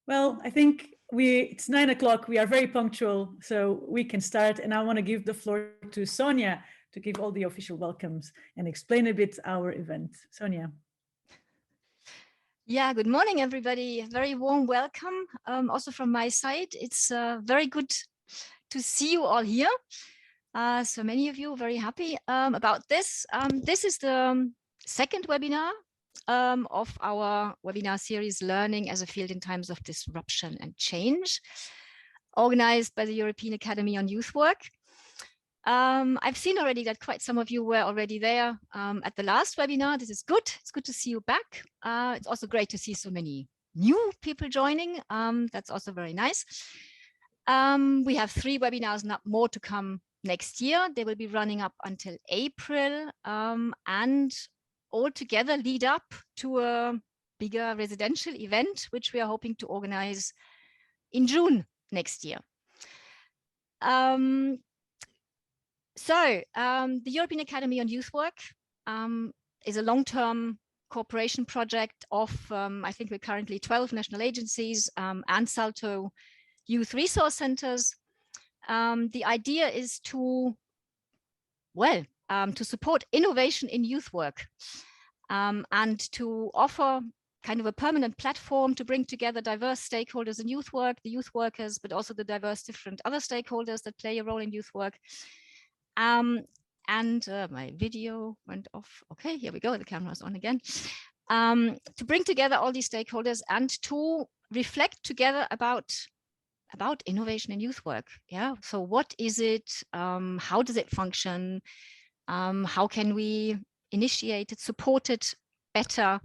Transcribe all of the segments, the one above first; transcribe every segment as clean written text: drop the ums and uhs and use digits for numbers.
Well, I think it's 9 o'clock. We are very punctual, so we can start. And I want to give the floor to Sonja to give all the official welcomes and explain a bit our event. Sonja. Yeah, good morning, everybody. A very warm welcome. Also from my side, it's very good to see you all here. So many of you very happy about this. This is the second webinar of our webinar series, Learning as a Field in Times of Disruption and Change, organized by the European Academy on Youth Work. I've seen already that quite some of you were already there at the last webinar. This is good. It's good to see you back. It's also great to see so many new people joining. That's also very nice. We have 3 webinars, not more to come next year. They will be running up until April and all together lead up to a bigger residential event, which we are hoping to organize in June next year. The European Academy on Youth Work is a long-term cooperation project of, I think we're currently 12 national agencies and Salto youth resource centers. The idea is to, to support innovation in youth work and to offer kind of a permanent platform to bring together diverse stakeholders in youth work, the youth workers, but also the diverse different other stakeholders that play a role in youth work. My video went off. Okay, here we go. The camera's on again. To bring together all these stakeholders and to reflect together about innovation in youth work. Yeah. So what is it? How does it function? How can we initiate it, support it better?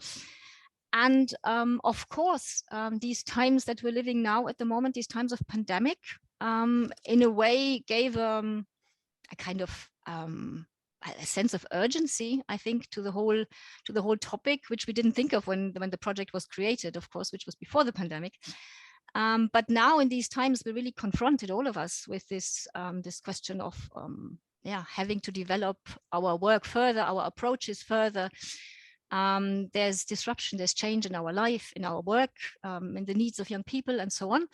And of course, these times that we're living now at the moment, these times of pandemic, in a way gave a kind of a sense of urgency, I think, to the whole topic, which we didn't think of when the project was created, of course, which was before the pandemic. But now in these times, we really confronted all of us with this this question of having to develop our work further, our approaches further. There's disruption, there's change in our life, in our work, in the needs of young people, and so on.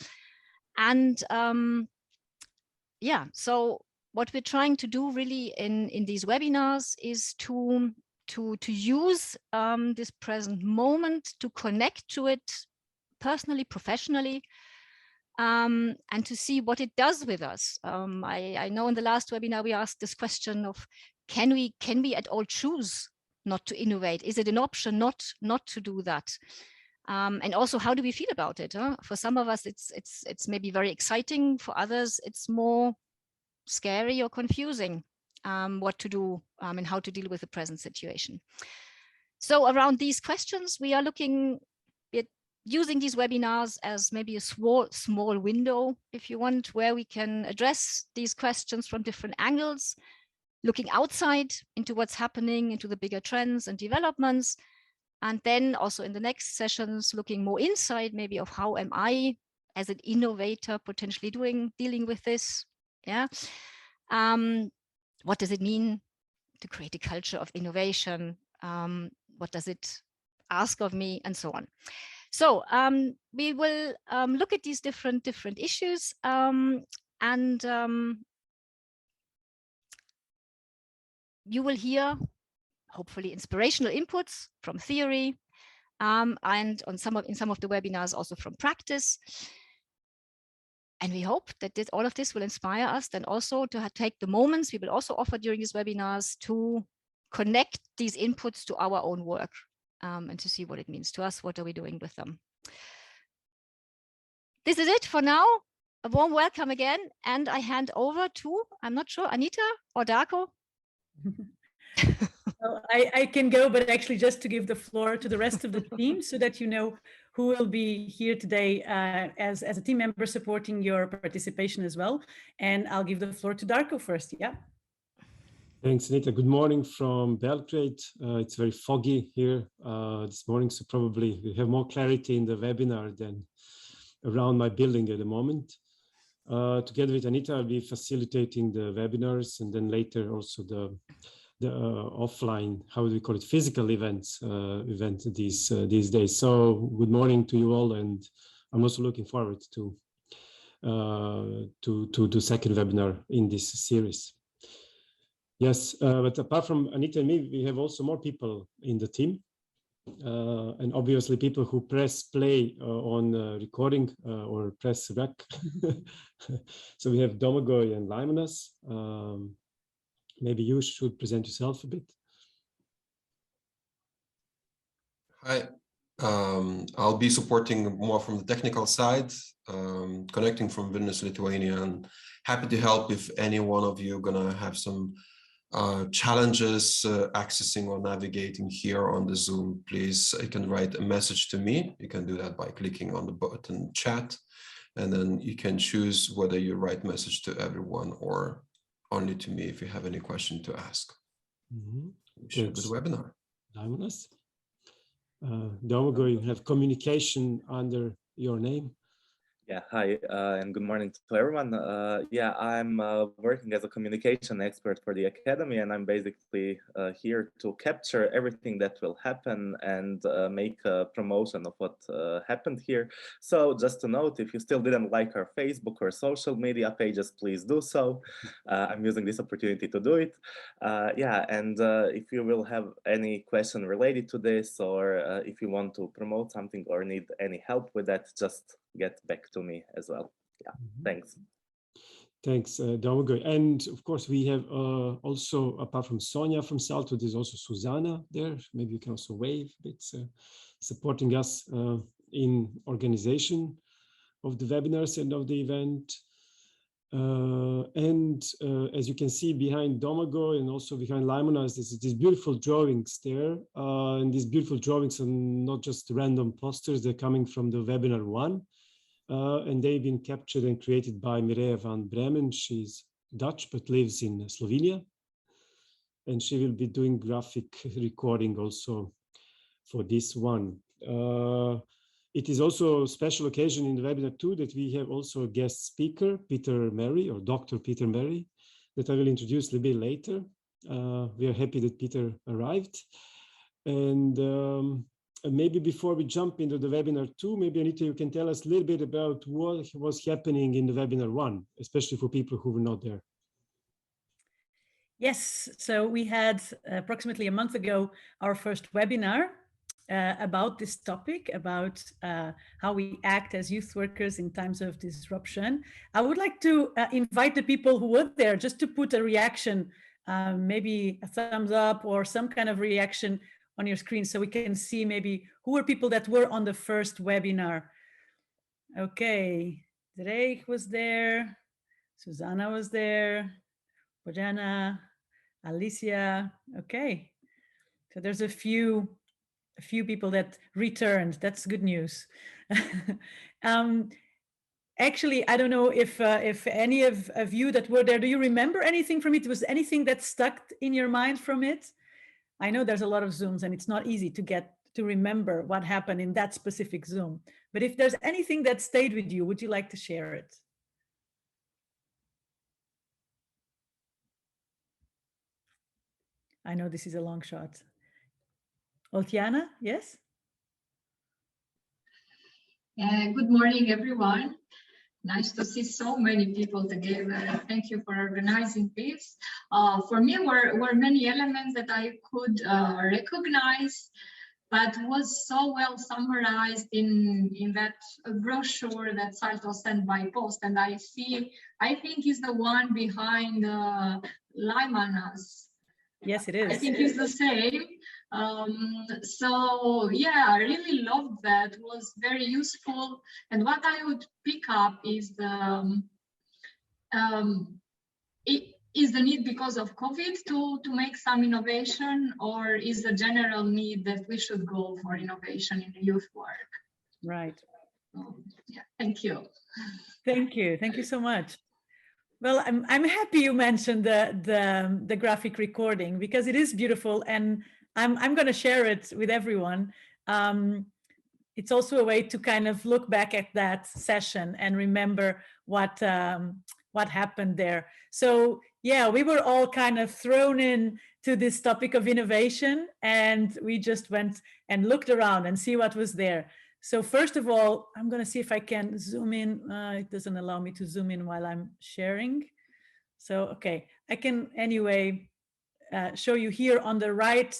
And so what we're trying to do really in these webinars is to use this present moment to connect to it personally, professionally, and to see what it does with us. I know in the last webinar we asked this question of can we at all choose not to innovate? Is it an option not to do that? And also, how do we feel about it? For some of us, it's maybe very exciting. For others, it's more scary or confusing what to do and how to deal with the present situation. So around these questions, we are looking at using these webinars as maybe a small window, if you want, where we can address these questions from different angles, looking outside into what's happening, into the bigger trends and developments. And then also in the next sessions, looking more inside, maybe of how am I as an innovator potentially dealing with this? Yeah. What does it mean to create a culture of innovation? What does it ask of me, and so on? So we will look at these different issues and you will hear hopefully inspirational inputs from theory and in some of the webinars also from practice. And we hope that all of this will inspire us then also to take the moments we will also offer during these webinars to connect these inputs to our own work and to see what it means to us. What are we doing with them? This is it for now. A warm welcome again. And I hand over to, I'm not sure, Anita or Darko? Well, I can go, but actually just to give the floor to the rest of the team so that you know who will be here today as a team member supporting your participation as well. And I'll give the floor to Darko first. Yeah. Thanks, Anita. Good morning from Belgrade. It's very foggy here this morning, so probably we have more clarity in the webinar than around my building at the moment. Together with Anita, I'll be facilitating the webinars and then later also the offline, how do we call it, physical event these days. So good morning to you all, and I'm also looking forward to the second webinar in this series. Yes, but apart from Anita and me, we have also more people in the team. And obviously people who press play on recording or press rec. So we have Domagoj and Limonas. Maybe you should present yourself a bit. Hi, I'll be supporting more from the technical side, connecting from Vilnius, Lithuania, and happy to help if any one of you gonna have some challenges accessing or navigating here on the Zoom. Please, you can write a message to me. You can do that by clicking on the button chat, and then you can choose whether you write message to everyone or only to me if you have any question to ask. Share the webinar. Domagoj, you have communication under your name. Yeah, hi, and good morning to everyone. Yeah, I'm working as a communication expert for the Academy, and I'm basically here to capture everything that will happen and make a promotion of what happened here. So just to note, if you still didn't like our Facebook or social media pages, please do so. I'm using this opportunity to do it. Yeah, and if you will have any question related to this, or if you want to promote something or need any help with that, just get back to me as well. Yeah, thanks. Thanks, Domagoj. And of course, we have also, apart from Sonja from Salto, there's also Susanna there. Maybe you can also wave a bit, supporting us in organization of the webinars and of the event. As you can see behind Domagoj and also behind Limonas, there's these beautiful drawings there. And these beautiful drawings are not just random posters, they're coming from the webinar 1. And they've been captured and created by Mireille van Bremen. She's Dutch, but lives in Slovenia. And she will be doing graphic recording also for this one. It is also a special occasion in the webinar 2 that we have also a guest speaker, Peter Mary, or Dr. Peter Mary, that I will introduce a little bit later. We are happy that Peter arrived. And maybe before we jump into the webinar 2, maybe Anita, you can tell us a little bit about what was happening in the webinar 1, especially for people who were not there. Yes, so we had approximately a month ago our first webinar about this topic, about how we act as youth workers in times of disruption. I would like to invite the people who were there just to put a reaction, maybe a thumbs up or some kind of reaction on your screen so we can see maybe who were people that were on the first webinar. Okay, Drake was there, Susanna was there, Bojana, Alicia. Okay, so there's a few people that returned. That's good news. Actually, I don't know if any of you that were there, do you remember anything from it? Was anything that stuck in your mind from it? I know there's a lot of Zooms and it's not easy to remember what happened in that specific Zoom. But if there's anything that stayed with you, would you like to share it? I know this is a long shot. Oltiana, yes? Good morning, everyone. Nice to see so many people together. Thank you for organizing this. For me, were many elements that I could recognize, but was so well summarized in that brochure that Salto sent by post. And I think is the one behind Limonas. Yes, it is. I think it's the same. So yeah, I really loved that. It was very useful. And what I would pick up is the need because of COVID to make some innovation, or is the general need that we should go for innovation in youth work? Right. Yeah, thank you. Thank you. Thank you so much. Well, I'm happy you mentioned the graphic recording because it is beautiful, and I'm going to share it with everyone. It's also a way to kind of look back at that session and remember what happened there. So yeah, we were all kind of thrown in to this topic of innovation, and we just went and looked around and see what was there. So first of all, I'm going to see if I can zoom in. It doesn't allow me to zoom in while I'm sharing. So, okay, I can anyway show you here on the right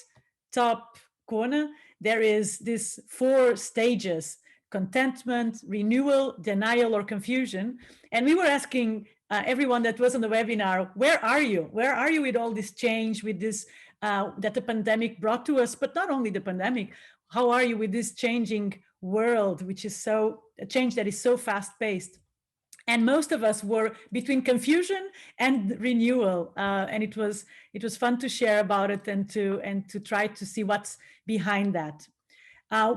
top corner. There is this 4 stages: contentment, renewal, denial, or confusion. And we were asking everyone that was on the webinar, where are you? Where are you with all this change, with this that the pandemic brought to us? But not only the pandemic, how are you with this changing world, which is so a change that is so fast-paced? And most of us were between confusion and renewal, and it was fun to share about it and to try to see what's behind that.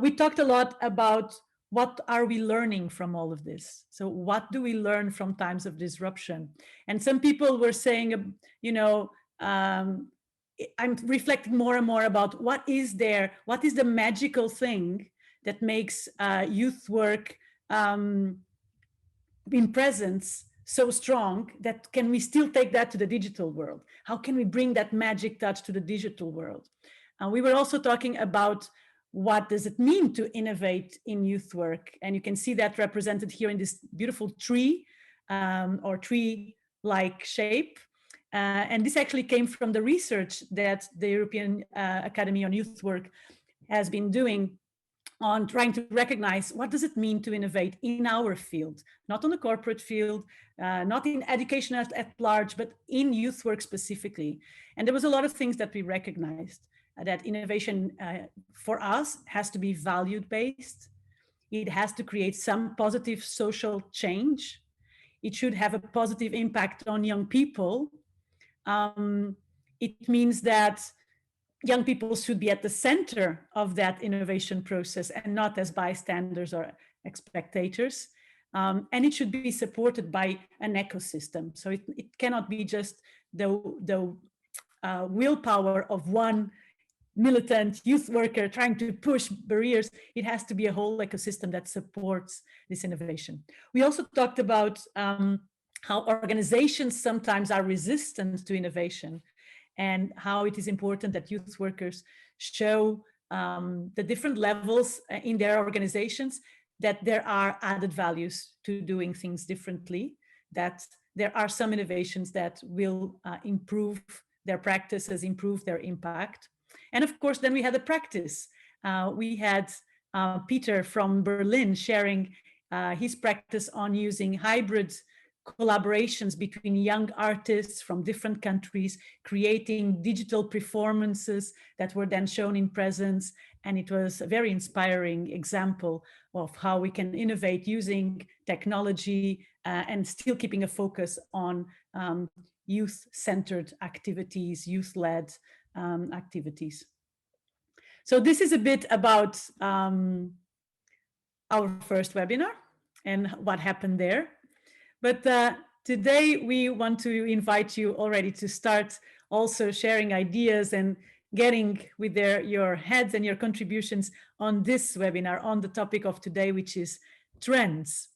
We talked a lot about what are we learning from all of this. So what do we learn from times of disruption? And some people were saying, you know, I'm reflecting more and more about what is the magical thing that makes youth work in presence so strong that can we still take that to the digital world? How can we bring that magic touch to the digital world? We were also talking about what does it mean to innovate in youth work? And you can see that represented here in this beautiful tree or tree-like shape. And this actually came from the research that the European Academy on Youth Work has been doing on trying to recognize what does it mean to innovate in our field, not on the corporate field, not in education at large, but in youth work specifically. And there was a lot of things that we recognized, that innovation for us has to be valued-based. It has to create some positive social change. It should have a positive impact on young people. It means that young people should be at the center of that innovation process and not as bystanders or spectators. And it should be supported by an ecosystem. So it cannot be just the willpower of one militant youth worker trying to push barriers. It has to be a whole ecosystem that supports this innovation. We also talked about how organizations sometimes are resistant to innovation, and how it is important that youth workers show the different levels in their organizations, that there are added values to doing things differently, that there are some innovations that will improve their practices, improve their impact. And of course, then we had the practice. We had Peter from Berlin sharing his practice on using hybrid collaborations between young artists from different countries, creating digital performances that were then shown in presence. And it was a very inspiring example of how we can innovate using technology and still keeping a focus on youth-centered activities, youth-led activities. So this is a bit about our first webinar and what happened there. But today we want to invite you already to start also sharing ideas and getting with your heads and your contributions on this webinar on the topic of today, which is trends.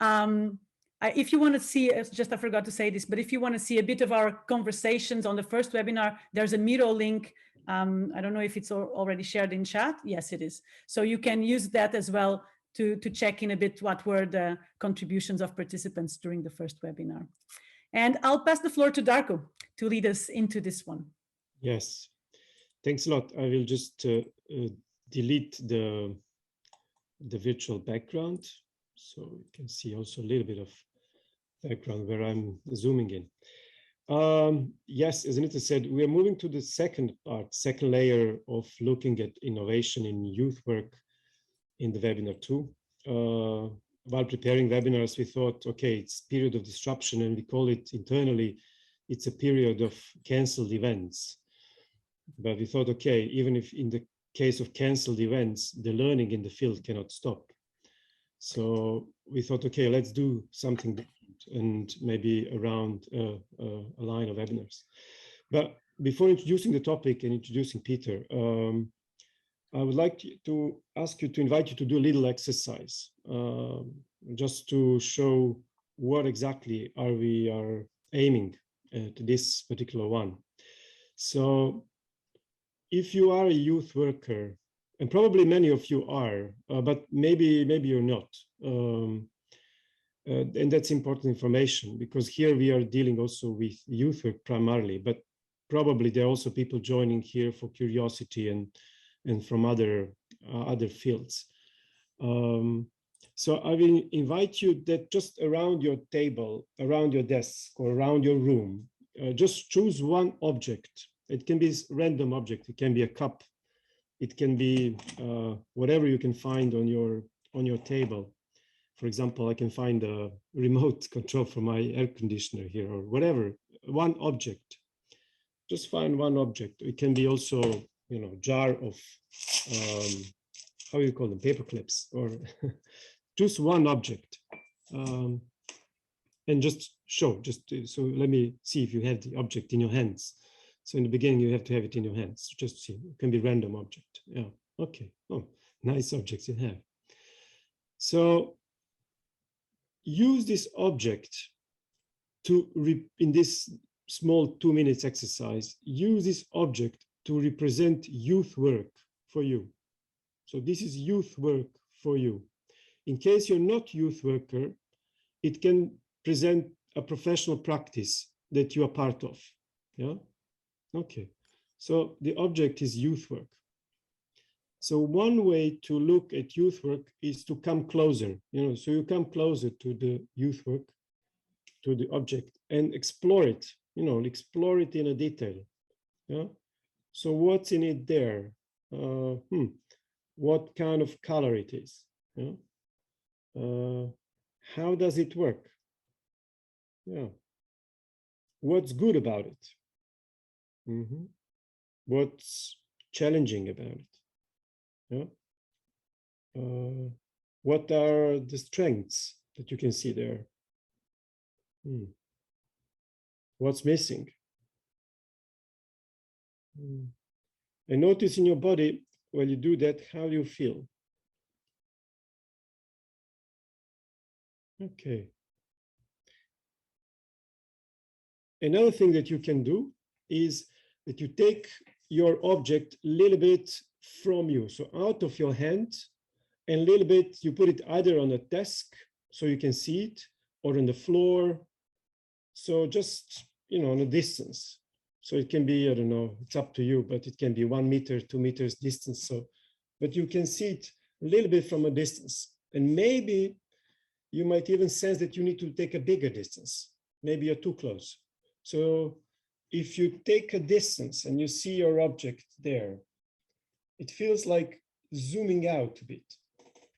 If you want to see, just I forgot to say this, but if you want to see a bit of our conversations on the first webinar, there's a Miro link. I don't know if it's already shared in chat. Yes, it is. So you can use that as well to check in a bit what were the contributions of participants during the first webinar. And I'll pass the floor to Darko to lead us into this one. Yes, thanks a lot. I will just delete the virtual background, so you can see also a little bit of background where I'm zooming in. Yes, as Anita said, we are moving to the second layer of looking at innovation in youth work in the webinar too. While preparing webinars, we thought, okay, it's period of disruption, and we call it internally, it's a period of canceled events. But we thought, okay, even if in the case of canceled events, the learning in the field cannot stop. So we thought, okay, let's do something different and maybe around a line of webinars. But before introducing the topic and introducing Peter, I would like to ask you to invite you to do a little exercise, just to show what exactly we are aiming to this particular one. So if you are a youth worker and probably many of you are, but maybe you're not. And that's important information, because here we are dealing also with youth work primarily, but probably there are also people joining here for curiosity and from other fields. So I will invite you that just around your table, around your desk, or around your room, just choose one object. It can be a random object. It can be a cup. It can be whatever you can find on your table. For example, I can find a remote control for my air conditioner here, or whatever. One object. Just find one object. It can be also, you know, jar of how you call them, paper clips, or just one object, and just show. So let me see if you have the object in your hands. So in the beginning, you have to have it in your hands. Just see. It can be random object. Yeah. Okay. Oh, nice objects you have. So use this object to in this small 2 minutes exercise. Use this object to represent youth work for you. So this is youth work for you. In case you're not youth worker, it can present a professional practice that you are part of. Yeah. Okay. So the object is youth work. So one way to look at youth work is to come closer. You know, so you come closer to the youth work, to the object, and explore it. You know, explore it in a detail. Yeah. So what's in it there? What kind of color it is? Yeah. How does it work? Yeah. What's good about it? What's challenging about it? Yeah. What are the strengths that you can see there? What's missing? And notice in your body, when you do that, how do you feel? Okay. Another thing that you can do is that you take your object a little bit from you, so out of your hand, and a little bit, you put it either on a desk so you can see it, or on the floor. So just, you know, on a distance. So it can be, I don't know, it's up to you, but it can be 1 meter, 2 meters distance. So, but you can see it a little bit from a distance. And maybe you might even sense that you need to take a bigger distance. Maybe you're too close. So if you take a distance and you see your object there, it feels like zooming out a bit.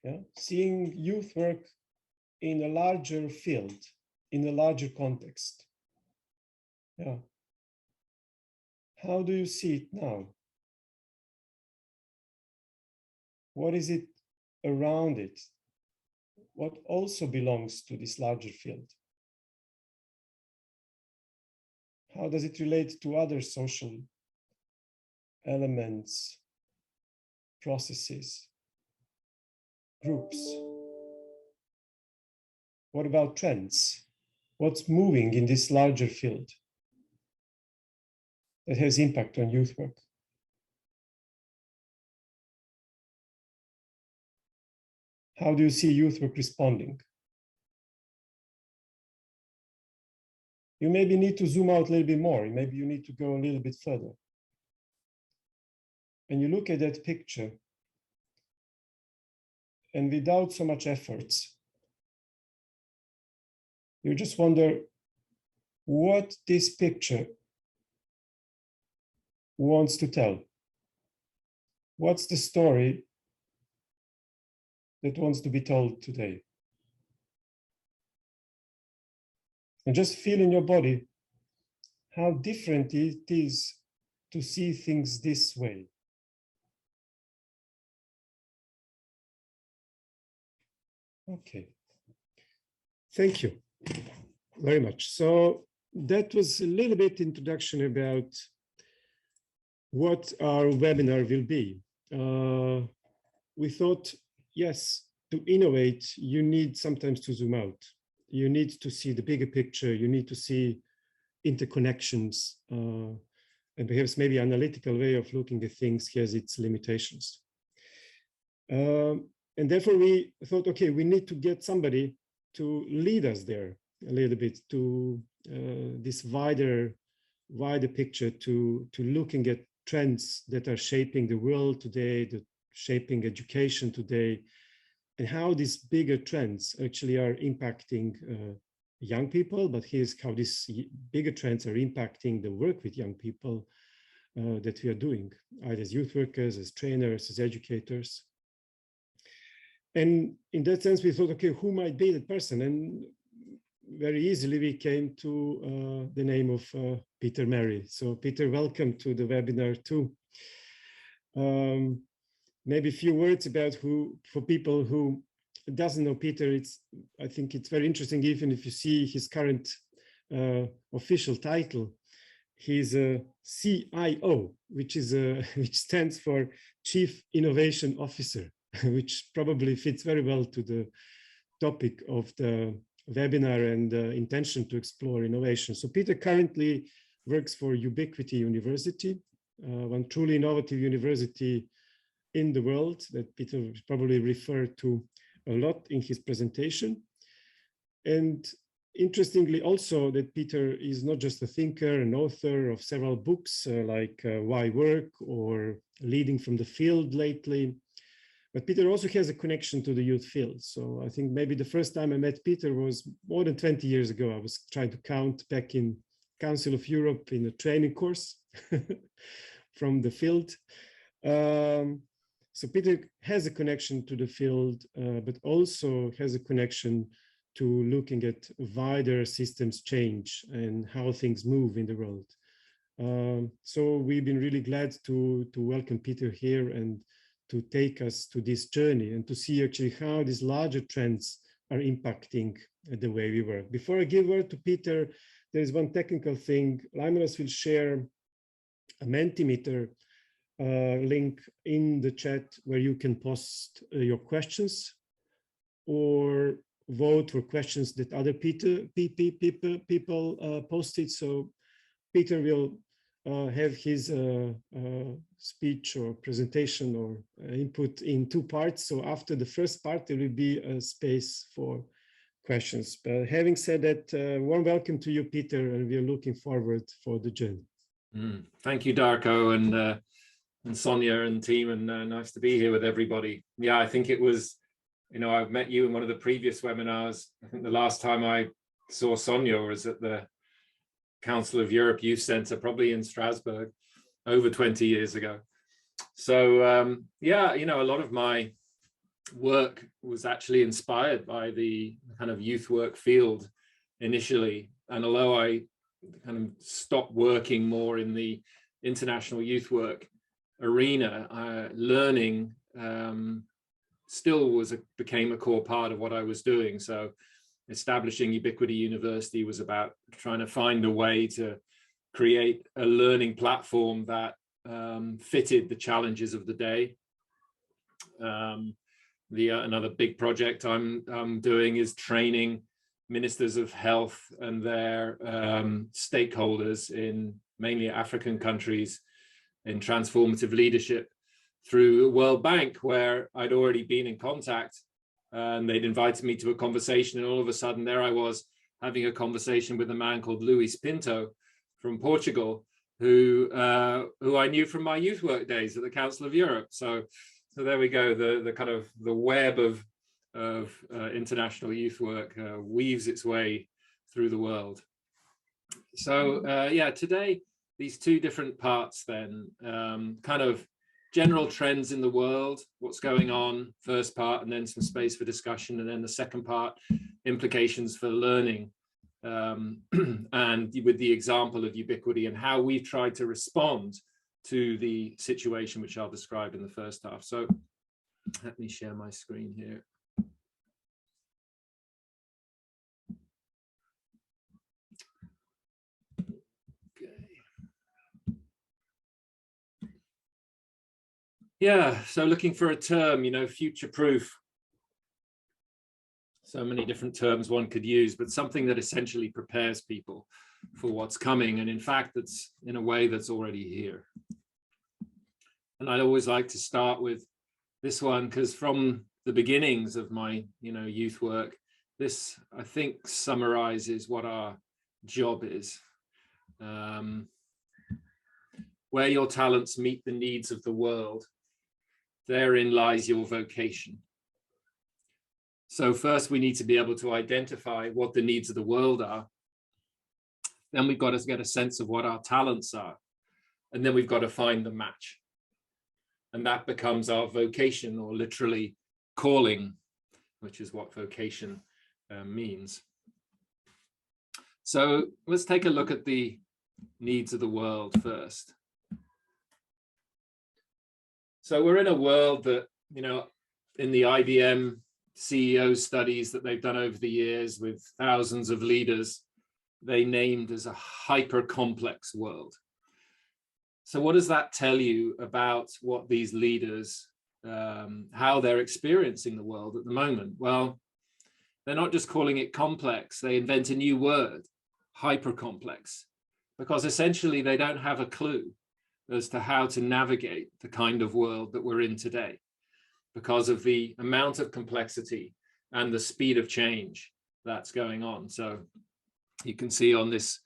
Yeah? Seeing youth work in a larger field, in a larger context. Yeah. How do you see it now? What is it around it? What also belongs to this larger field? How does it relate to other social elements, processes, groups? What about trends? What's moving in this larger field that has impact on youth work? How do you see youth work responding? You maybe need to zoom out a little bit more. Maybe you need to go a little bit further. And you look at that picture, and without so much efforts, you just wonder what this picture wants to tell. What's the story that wants to be told today? And just feel in your body how different it is to see things this way. Okay. Thank you very much. So that was a little bit introduction about what our webinar will be. We thought, yes, to innovate, you need sometimes to zoom out. You need to see the bigger picture. You need to see interconnections, and perhaps maybe analytical way of looking at things has its limitations. And therefore we thought, okay, we need to get somebody to lead us there a little bit to this wider picture, to looking at trends that are shaping the world today, that shaping education today, and how these bigger trends actually are impacting young people, but here's how these bigger trends are impacting the work with young people that we are doing, either as youth workers, as trainers, as educators. And in that sense, we thought, okay, who might be that person? And very easily we came to the name of Peter Merry. So Peter, welcome to the webinar too. Maybe a few words about for people who doesn't know Peter, I think it's very interesting, even if you see his current official title. He's a CIO, which stands for Chief Innovation Officer, which probably fits very well to the topic of the webinar and the intention to explore innovation. So Peter currently works for Ubiquity University, one truly innovative university in the world that Peter probably referred to a lot in his presentation. And interestingly also that Peter is not just a thinker and author of several books like Why Work or Leading from the Field lately, but Peter also has a connection to the youth field. So I think maybe the first time I met Peter was more than 20 years ago. I was trying to count back in Council of Europe in a training course from the field. So Peter has a connection to the field, but also has a connection to looking at wider systems change and how things move in the world. So we've been really glad to welcome Peter here and to take us to this journey and to see actually how these larger trends are impacting the way we work. Before I give word to Peter, there's one technical thing. Limonas will share a Mentimeter link in the chat where you can post your questions or vote for questions that other people posted. So Peter will have his speech or presentation or input in two parts. So after the first part, there will be a space for questions. But having said that, warm welcome to you, Peter, and we are looking forward for the journey. Thank you, Darko, and Sonja and team, and nice to be here with everybody. Yeah, I think it was, I've met you in one of the previous webinars. I think the last time I saw Sonja was at the Council of Europe Youth Center, probably in Strasbourg, over 20 years ago. So yeah, a lot of my work was actually inspired by the kind of youth work field initially. And although I kind of stopped working more in the international youth work arena, learning still became a core part of what I was doing. So establishing Ubiquity University was about trying to find a way to create a learning platform that fitted the challenges of the day. Another big project I'm doing is training ministers of health and their stakeholders in mainly African countries in transformative leadership through World Bank, where I'd already been in contact, and they'd invited me to a conversation, and all of a sudden there I was having a conversation with a man called Luis Pinto from Portugal, who I knew from my youth work days at the Council of Europe. So there we go. The kind of the web of international youth work weaves its way through the world. So yeah, today these two different parts then, kind of general trends in the world, what's going on, first part, and then some space for discussion, and then the second part, implications for learning, and with the example of Ubiquity and how we've tried to respond to the situation which I'll describe in the first half. So let me share my screen here. Yeah, so looking for a term, future-proof. So many different terms one could use, but something that essentially prepares people for what's coming. And in fact, that's in a way that's already here. And I'd always like to start with this one, because from the beginnings of my, youth work, this, I think, summarizes what our job is. Where your talents meet the needs of the world, therein lies your vocation. So first we need to be able to identify what the needs of the world are. Then we've got to get a sense of what our talents are. And then we've got to find the match. And that becomes our vocation, or literally calling, which is what vocation means. So let's take a look at the needs of the world first. So we're in a world that, in the IBM CEO studies that they've done over the years with thousands of leaders, they named as a hypercomplex world. So what does that tell you about what these leaders, how they're experiencing the world at the moment? Well, they're not just calling it complex, they invent a new word, hypercomplex, because essentially they don't have a clue as to how to navigate the kind of world that we're in today, because of the amount of complexity and the speed of change that's going on. So you can see on this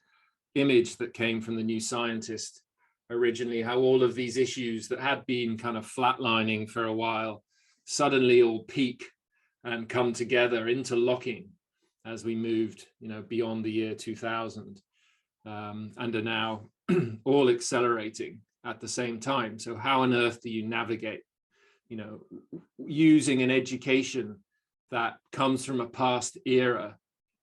image that came from the New Scientist originally, how all of these issues that had been kind of flatlining for a while suddenly all peak and come together, interlocking as we moved, beyond the year 2000, and are now all accelerating at the same time. So how on earth do you navigate, using an education that comes from a past era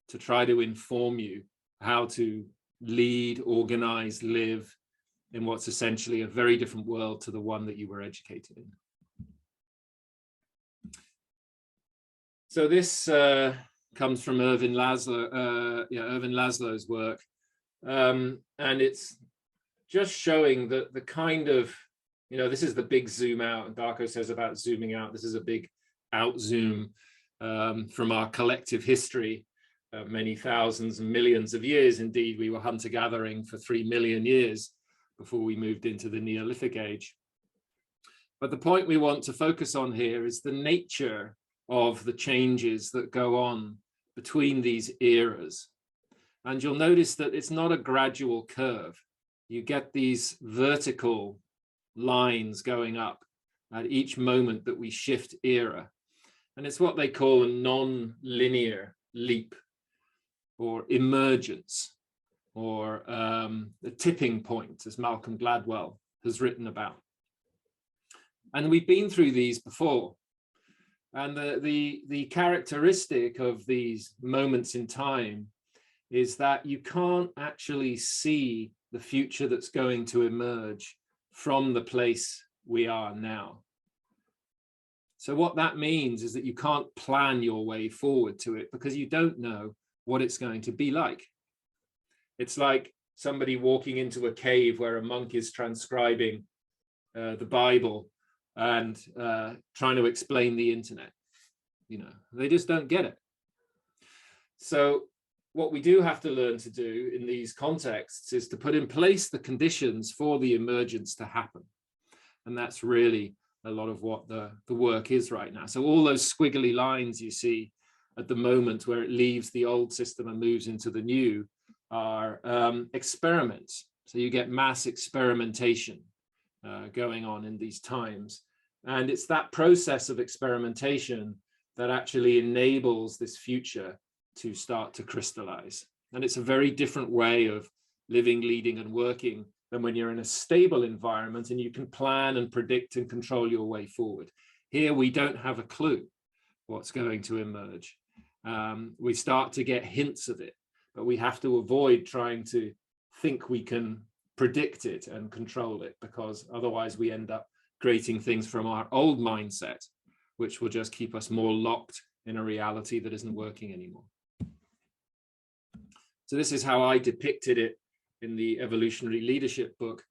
to try to inform you how to lead, organize, live in what's essentially a very different world to the one that you were educated in. So this comes from Irvin Laszlo's work, and it's just showing that the kind of, this is the big zoom out, and Darko says about zooming out. This is a big out zoom from our collective history, many thousands and millions of years. Indeed, we were hunter-gathering for 3 million years before we moved into the Neolithic age. But the point we want to focus on here is the nature of the changes that go on between these eras. And you'll notice that it's not a gradual curve. You get these vertical lines going up at each moment that we shift era. And it's what they call a non-linear leap, or emergence, or the tipping point, as Malcolm Gladwell has written about. And we've been through these before. And the characteristic of these moments in time is that you can't actually see the future that's going to emerge from the place we are now. So what that means is that you can't plan your way forward to it, because you don't know what it's going to be like. It's like somebody walking into a cave where a monk is transcribing the Bible and trying to explain the internet. They just don't get it. So what we do have to learn to do in these contexts is to put in place the conditions for the emergence to happen. And that's really a lot of what the work is right now. So all those squiggly lines you see at the moment where it leaves the old system and moves into the new are experiments. So you get mass experimentation going on in these times. And it's that process of experimentation that actually enables this future to start to crystallize. And it's a very different way of living, leading, and working than when you're in a stable environment and you can plan and predict and control your way forward. Here, we don't have a clue what's going to emerge. We start to get hints of it, but we have to avoid trying to think we can predict it and control it, because otherwise we end up creating things from our old mindset, which will just keep us more locked in a reality that isn't working anymore. So this is how I depicted it in the evolutionary leadership book.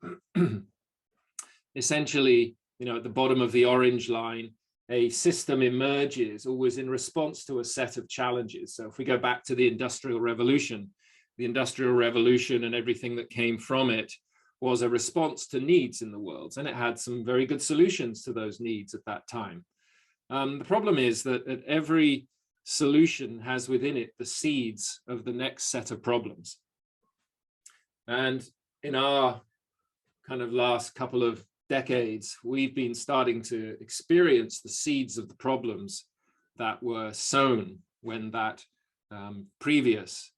Essentially, at the bottom of the orange line, a system emerges always in response to a set of challenges. So if we go back to the Industrial Revolution and everything that came from it was a response to needs in the world, and it had some very good solutions to those needs at that time. The problem is that every solution has within it the seeds of the next set of problems. And in our kind of last couple of decades, we've been starting to experience the seeds of the problems that were sown when that previous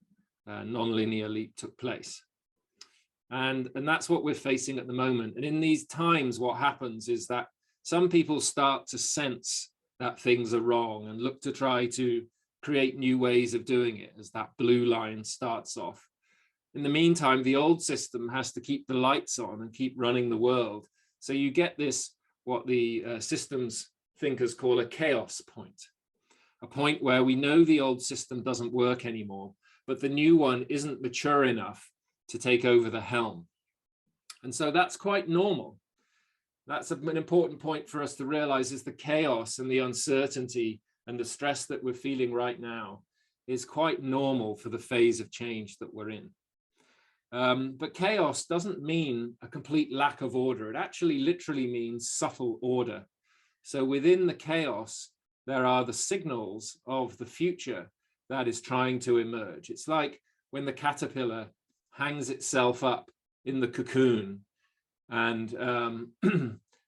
nonlinear leap took place. And that's what we're facing at the moment. And in these times, what happens is that some people start to sense that things are wrong and look to try to create new ways of doing it as that blue line starts off. In the meantime, the old system has to keep the lights on and keep running the world. So you get this, what the systems thinkers call a chaos point, a point where we know the old system doesn't work anymore, but the new one isn't mature enough to take over the helm. And so that's quite normal. That's an important point for us to realize, is the chaos and the uncertainty and the stress that we're feeling right now is quite normal for the phase of change that we're in. But chaos doesn't mean a complete lack of order. It actually literally means subtle order. So within the chaos, there are the signals of the future that is trying to emerge. It's like when the caterpillar hangs itself up in the cocoon, and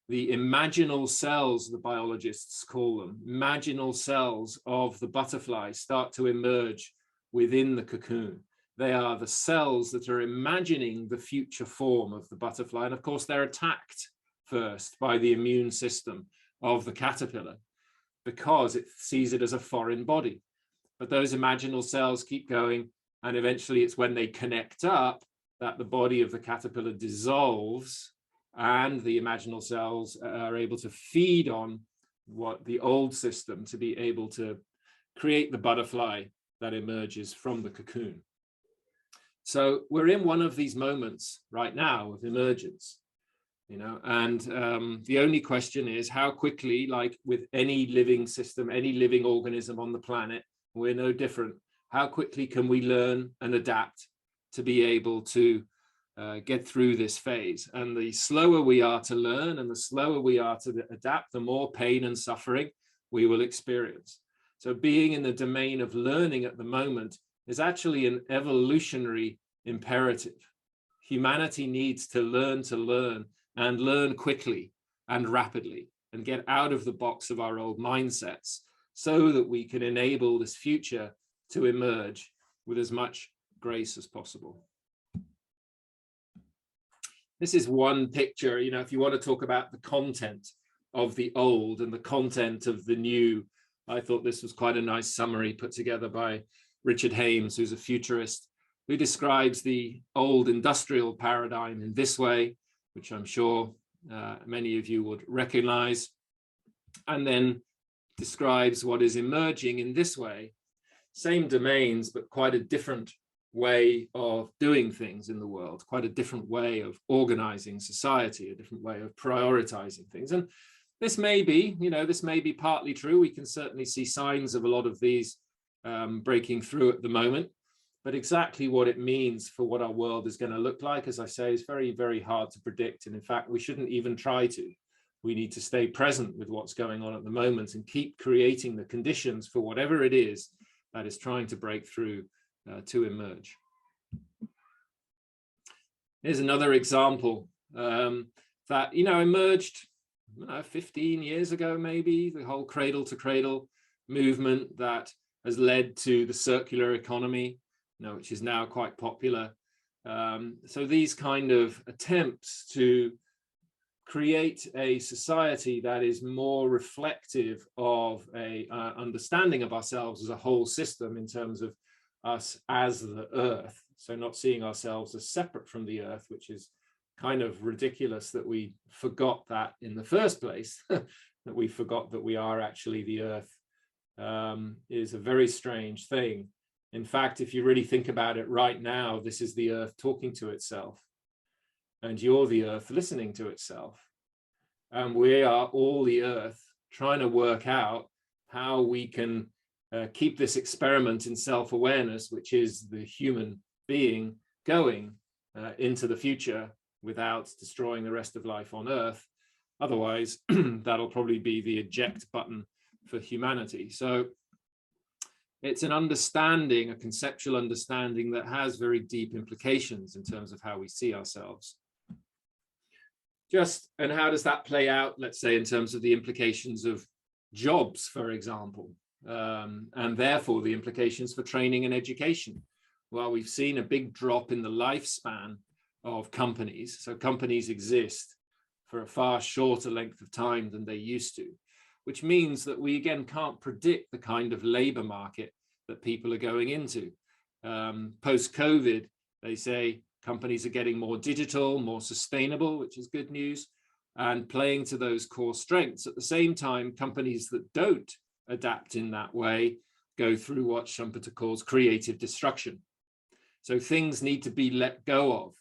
the imaginal cells, the biologists call them, imaginal cells of the butterfly start to emerge within the cocoon. They are the cells that are imagining the future form of the butterfly. And of course, they're attacked first by the immune system of the caterpillar because it sees it as a foreign body. But those imaginal cells keep going, and eventually it's when they connect up that the body of the caterpillar dissolves, and the imaginal cells are able to feed on what the old system to be able to create the butterfly that emerges from the cocoon. So we're in one of these moments right now of emergence, you know, and the only question is how quickly, like with any living system, any living organism on the planet, we're no different. How quickly can we learn and adapt to be able to get through this phase? And the slower we are to learn and the slower we are to adapt, the more pain and suffering we will experience. So being in the domain of learning at the moment is actually an evolutionary imperative. Humanity needs to learn and learn quickly and rapidly and get out of the box of our old mindsets so that we can enable this future to emerge with as much grace as possible. This is one picture, you know, if you want to talk about the content of the old and the content of the new, I thought this was quite a nice summary put together by Richard Haynes, who's a futurist, who describes the old industrial paradigm in this way, which I'm sure many of you would recognize, and then describes what is emerging in this way. Same domains, but quite a different way of doing things in the world, quite a different way of organizing society, a different way of prioritizing things. And this may be, you know, this may be partly true. We can certainly see signs of a lot of these breaking through at the moment, but exactly what it means for what our world is going to look like, as I say, is very, very hard to predict. And in fact, we shouldn't even try to. We need to stay present with what's going on at the moment and keep creating the conditions for whatever it is that is trying to break through to emerge. Here's another example that, you know, emerged 15 years ago, maybe, the whole cradle to cradle movement that has led to the circular economy, you know, which is now quite popular. So these kind of attempts to create a society that is more reflective of a understanding of ourselves as a whole system in terms of us as the earth. So not seeing ourselves as separate from the earth, which is kind of ridiculous that we forgot that in the first place, that we forgot that we are actually the earth, is a very strange thing. In fact, if you really think about it right now, this is the earth talking to itself, and you're the earth listening to itself. And we are all the earth trying to work out how we can keep this experiment in self-awareness, which is the human being, going into the future without destroying the rest of life on Earth. Otherwise, that'll probably be the eject button for humanity. So it's an understanding, a conceptual understanding that has very deep implications in terms of how we see ourselves. And how does that play out, let's say, in terms of the implications of jobs, for example, and therefore the implications for training and education? Well, we've seen a big drop in the lifespan of companies. So companies exist for a far shorter length of time than they used to, which means that we again can't predict the kind of labor market that people are going into. Post-COVID, they say companies are getting more digital, more sustainable, which is good news, and playing to those core strengths. At the same time, companies that don't adapt in that way go through what Schumpeter calls creative destruction. So things need to be let go of,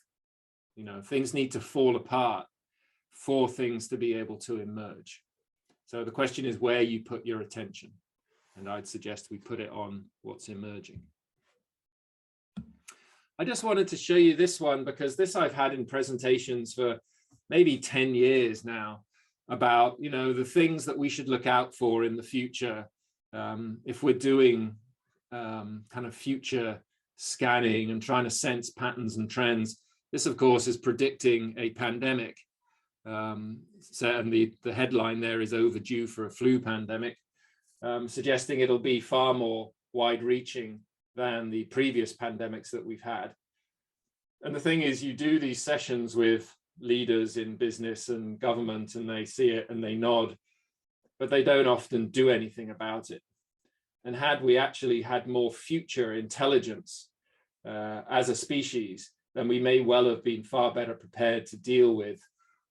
things need to fall apart for things to be able to emerge. So the question is where you put your attention. And I'd suggest we put it on what's emerging. I just wanted to show you this one because this I've had in presentations for maybe 10 years now about, the things that we should look out for in the future if we're doing kind of future scanning and trying to sense patterns and trends. This, of course, is predicting a pandemic. And the headline there is overdue for a flu pandemic, suggesting it'll be far more wide-reaching than the previous pandemics that we've had. And the thing is, you do these sessions with leaders in business and government, and they see it and they nod, but they don't often do anything about it. And had we actually had more future intelligence as a species, then we may well have been far better prepared to deal with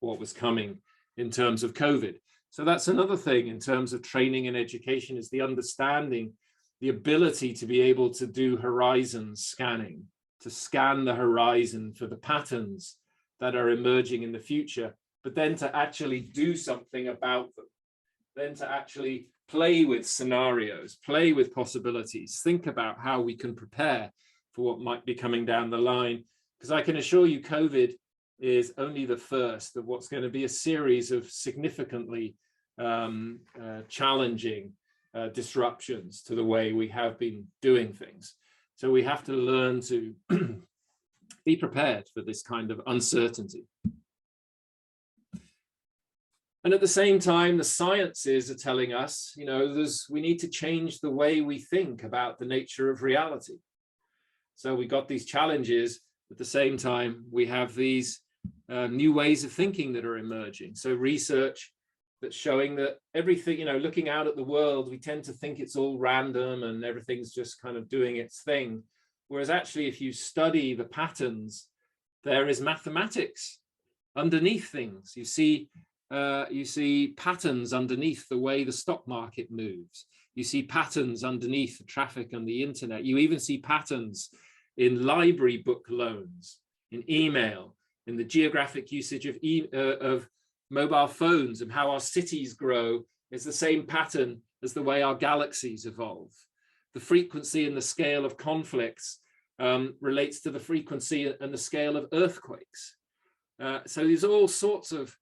what was coming in terms of COVID. So that's another thing in terms of training and education, is the understanding, the ability to be able to do horizon scanning, to scan the horizon for the patterns that are emerging in the future, but then to actually do something about them, then to actually play with scenarios, play with possibilities, think about how we can prepare for what might be coming down the line. Because I can assure you, COVID is only the first of what's going to be a series of significantly challenging disruptions to the way we have been doing things. So we have to learn to be prepared for this kind of uncertainty. And at the same time, the sciences are telling us, we need to change the way we think about the nature of reality. So we got these challenges. At the same time, we have these new ways of thinking that are emerging. So research that's showing that everything, looking out at the world, we tend to think it's all random and everything's just kind of doing its thing. Whereas actually, if you study the patterns, there is mathematics underneath things. You see patterns underneath the way the stock market moves. You see patterns underneath the traffic on the internet. You even see patterns in library book loans, in email, in the geographic usage of mobile phones, and how our cities grow is the same pattern as the way our galaxies evolve. The frequency and the scale of conflicts relates to the frequency and the scale of earthquakes. So there's all sorts of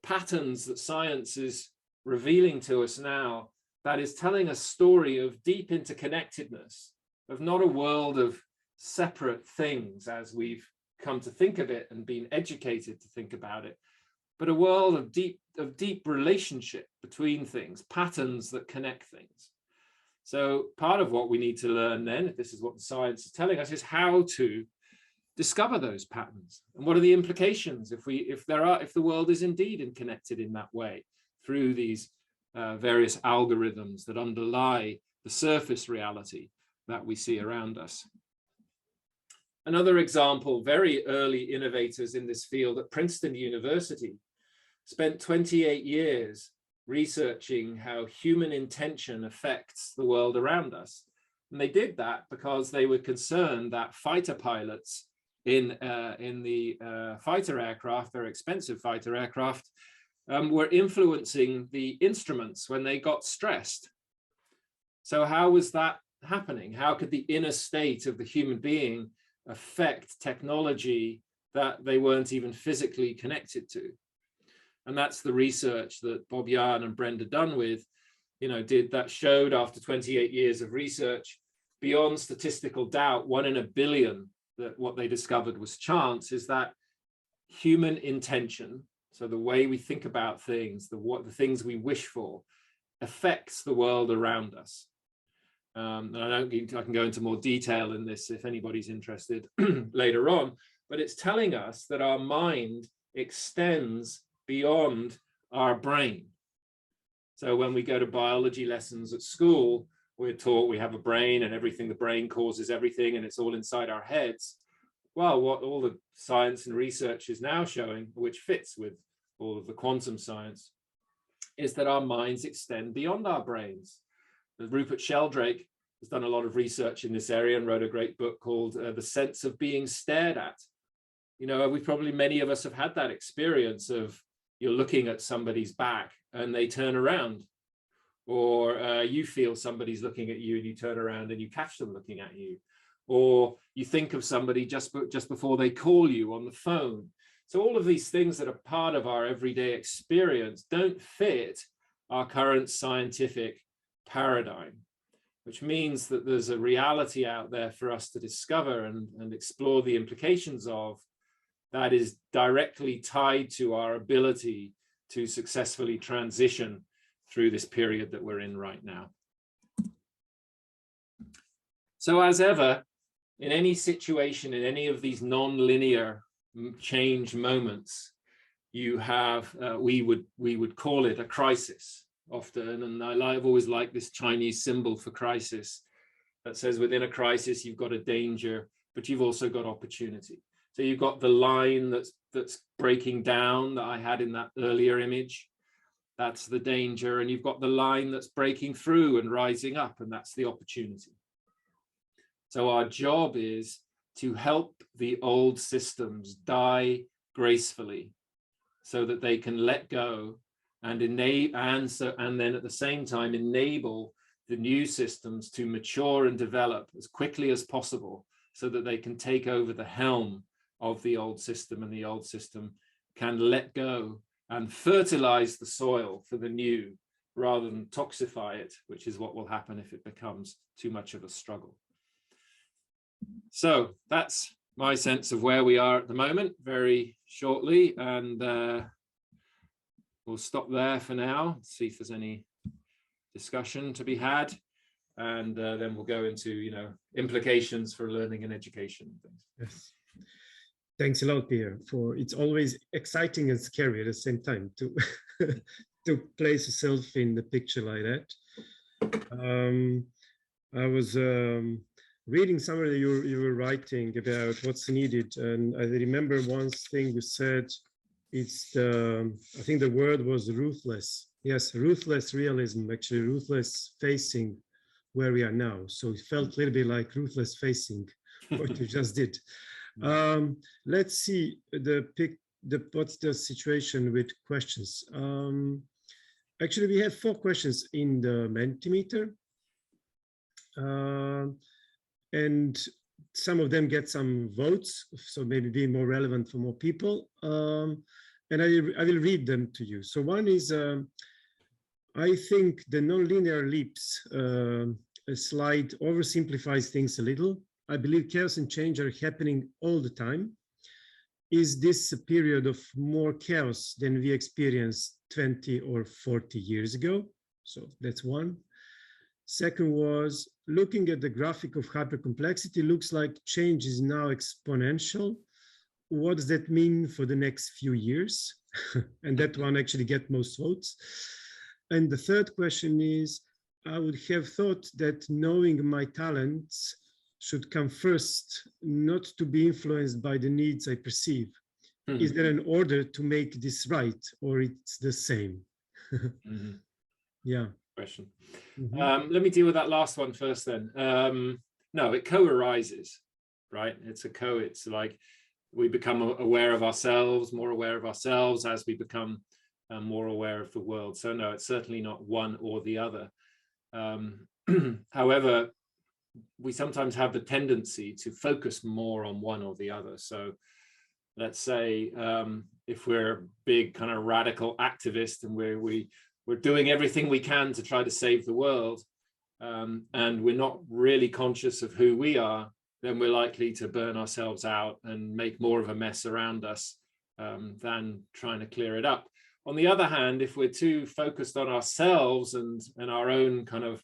patterns that science is revealing to us now that is telling a story of deep interconnectedness, of not a world of separate things as we've come to think of it and been educated to think about it, but a world of deep relationship between things, patterns that connect things. So part of what we need to learn then, if this is what the science is telling us, is how to discover those patterns, and what are the implications if the world is indeed connected in that way through these various algorithms that underlie the surface reality that we see around us. Another example, very early innovators in this field at Princeton University spent 28 years researching how human intention affects the world around us. And they did that because they were concerned that fighter pilots in the fighter aircraft, very expensive fighter aircraft, were influencing the instruments when they got stressed. So how was that happening? How could the inner state of the human being affect technology that they weren't even physically connected to. And that's the research that Bob Yarn and Brenda Dunwith, that showed after 28 years of research, beyond statistical doubt, 1 in a billion, that what they discovered was chance, is that human intention, so the way we think about things, the things we wish for, affects the world around us. And I can go into more detail in this if anybody's interested later on, but it's telling us that our mind extends beyond our brain. So when we go to biology lessons at school, we're taught we have a brain and everything, the brain causes everything and it's all inside our heads. Well, what all the science and research is now showing, which fits with all of the quantum science, is that our minds extend beyond our brains. Rupert Sheldrake has done a lot of research in this area and wrote a great book called The Sense of Being Stared At. Many of us have had that experience of you're looking at somebody's back and they turn around, or you feel somebody's looking at you and you turn around and you catch them looking at you, or you think of somebody just before they call you on the phone. So all of these things that are part of our everyday experience don't fit our current scientific paradigm, which means that there's a reality out there for us to discover and explore the implications of, that is directly tied to our ability to successfully transition through this period that we're in right now. So as ever, in any situation, in any of these non-linear change moments, you have, we would call it a crisis often. And I've always liked this Chinese symbol for crisis that says within a crisis, you've got a danger, but you've also got opportunity. So you've got the line that's breaking down that I had in that earlier image. That's the danger. And you've got the line that's breaking through and rising up, and that's the opportunity. So our job is to help the old systems die gracefully so that they can let go and enable, and then at the same time enable the new systems to mature and develop as quickly as possible so that they can take over the helm of the old system, and the old system can let go and fertilize the soil for the new rather than toxify it, which is what will happen if it becomes too much of a struggle. So that's my sense of where we are at the moment, very shortly, and we'll stop there for now, see if there's any discussion to be had, and then we'll go into implications for learning and education and things. Yes. Thanks a lot, Pierre. It's always exciting and scary at the same time to to place yourself in the picture like that. I was reading somewhere that you were writing about what's needed, and I remember one thing you said. It's I think the word was ruthless. Yes, ruthless realism. Actually, ruthless facing where we are now. So it felt a little bit like ruthless facing what you just did. Let's see what's the situation with questions. Actually, we have 4 questions in the Mentimeter, and some of them get some votes, so maybe be more relevant for more people. And I will read them to you. So one is, I think the nonlinear leaps slide oversimplifies things a little. I believe chaos and change are happening all the time. Is this a period of more chaos than we experienced 20 or 40 years ago? So that's one. Second was, looking at the graphic of hypercomplexity, looks like change is now exponential. What does that mean for the next few years? And that one actually get most votes. And the third question is, I would have thought that knowing my talents should come first, not to be influenced by the needs I perceive. Mm-hmm. Is there an order to make this right, or it's the same? Mm-hmm. Yeah. Question. Mm-hmm. Let me deal with that last one first then. No, it co-arises, right? It's like we become aware of ourselves, more aware of ourselves as we become more aware of the world. So no, it's certainly not one or the other. However, we sometimes have the tendency to focus more on one or the other. So let's say, if we're a big kind of radical activist and we're doing everything we can to try to save the world, and we're not really conscious of who we are, then we're likely to burn ourselves out and make more of a mess around us than trying to clear it up. On the other hand, if we're too focused on ourselves and our own kind of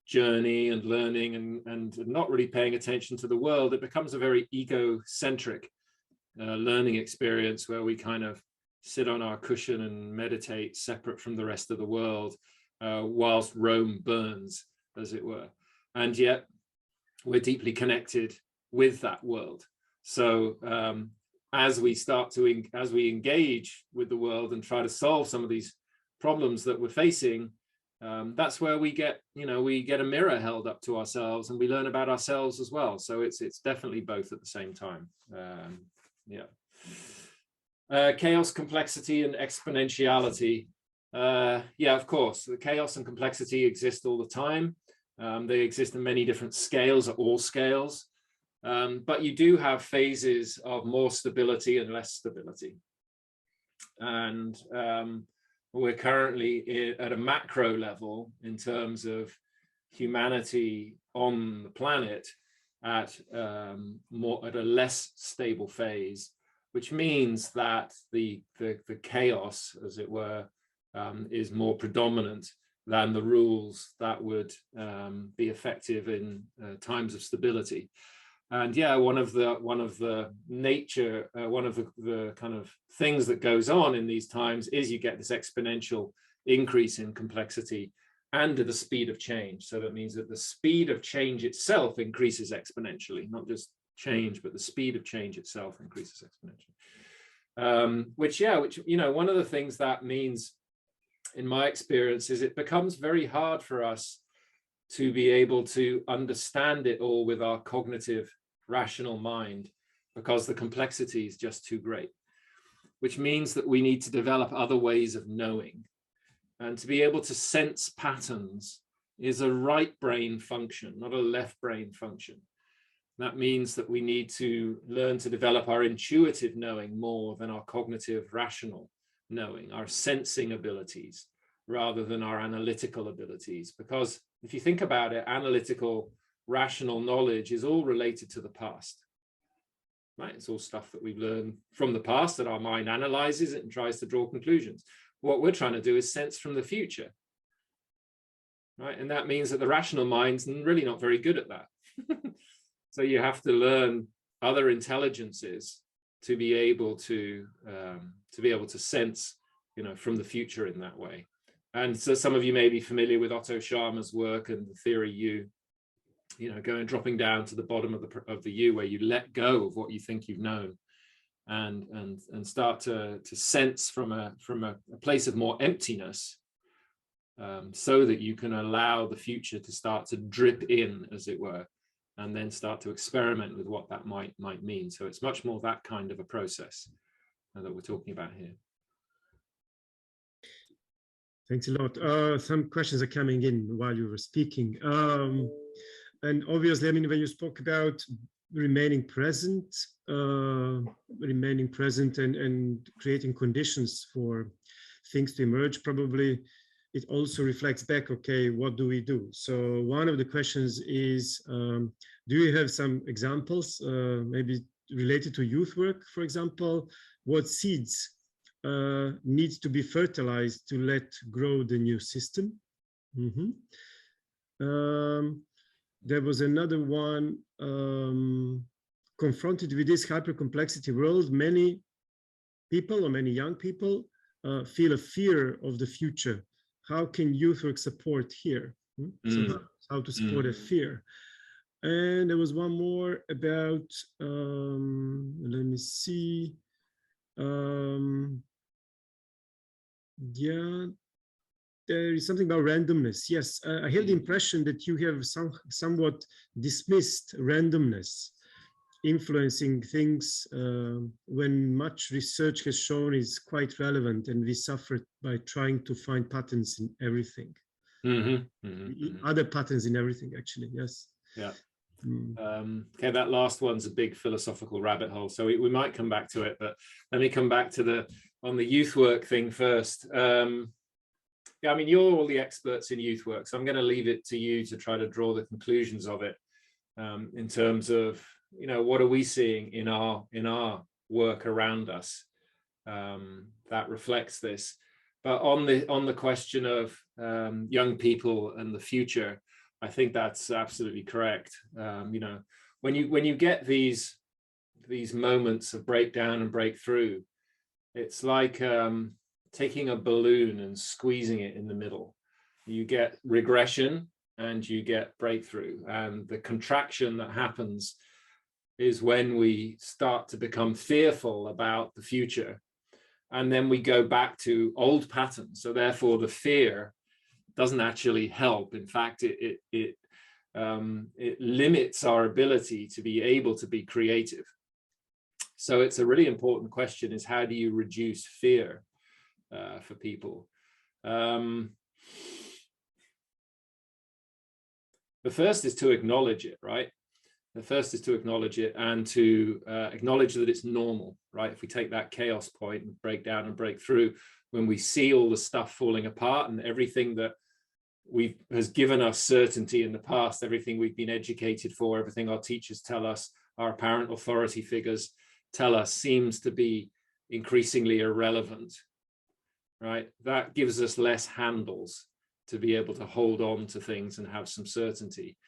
journey and learning and not really paying attention to the world, it becomes a very egocentric learning experience where we kind of sit on our cushion and meditate separate from the rest of the world whilst Rome burns, as it were. And yet we're deeply connected with that world. So as we engage with the world and try to solve some of these problems that we're facing, that's where we get a mirror held up to ourselves and we learn about ourselves as well. So it's definitely both at the same time. Chaos, complexity, and exponentiality. Yeah, of course, the chaos and complexity exist all the time. They exist in many different scales, at all scales. But you do have phases of more stability and less stability. And we're currently at a macro level in terms of humanity on the planet at a less stable phase, which means that the chaos, as it were, is more predominant than the rules that would be effective in times of stability. And yeah, one of the kind of things that goes on in these times is you get this exponential increase in complexity and the speed of change. So that means that the speed of change itself increases exponentially, not just change, but the speed of change itself increases exponentially. Which one of the things that means, in my experience, is it becomes very hard for us to be able to understand it all with our cognitive, rational mind, because the complexity is just too great, which means that we need to develop other ways of knowing. And to be able to sense patterns is a right brain function, not a left brain function. That means that we need to learn to develop our intuitive knowing more than our cognitive, rational knowing, our sensing abilities, rather than our analytical abilities. Because if you think about it, analytical, rational knowledge is all related to the past, right? It's all stuff that we've learned from the past that our mind analyzes it and tries to draw conclusions. What we're trying to do is sense from the future, right? And that means that the rational mind's really not very good at that. So you have to learn other intelligences to be able to sense, from the future in that way. And so some of you may be familiar with Otto Scharmer's work and the theory U, going dropping down to the bottom of the U, where you let go of what you think you've known, and start to sense from a place of more emptiness, so that you can allow the future to start to drip in, as it were, and then start to experiment with what that might mean. So it's much more that kind of a process that we're talking about here. Thanks a lot. Some questions are coming in while you were speaking. And obviously, when you spoke about remaining present and creating conditions for things to emerge, probably it also reflects back, okay, what do we do? So one of the questions is, do you have some examples, maybe related to youth work, for example? What seeds need to be fertilized to let grow the new system? There was another one, confronted with this hypercomplexity world, many people or many young people feel a fear of the future. How can youth work support here? So how to support a fear? And there was one more about, let me see. Yeah, there is something about randomness. Yes, I have the impression that you have somewhat dismissed randomness influencing things when much research has shown is quite relevant, and we suffer by trying to find patterns in everything. Other patterns in everything, actually. Yes. Yeah. Okay, that last one's a big philosophical rabbit hole, so we might come back to it, but let me come back to on the youth work thing first. Yeah, I mean, you're all the experts in youth work, so I'm going to leave it to you to try to draw the conclusions of it, in terms of, you know, what are we seeing in our work around us that reflects this. But on the question of young people and the future, I think that's absolutely correct. You know, when you get these moments of breakdown and breakthrough, it's like taking a balloon and squeezing it in the middle. You get regression and you get breakthrough, and the contraction that happens is when we start to become fearful about the future, and then we go back to old patterns. So therefore the fear doesn't actually help. In fact, it limits our ability to be able to be creative. So it's a really important question, is how do you reduce fear for people? The first is to acknowledge it, right? The first is to acknowledge it, and to acknowledge that it's normal, right? If we take that chaos point and break down and break through, when we see all the stuff falling apart and everything that has given us certainty in the past, everything we've been educated for, everything our teachers tell us, our apparent authority figures tell us, seems to be increasingly irrelevant, right? That gives us less handles to be able to hold on to things and have some certainty.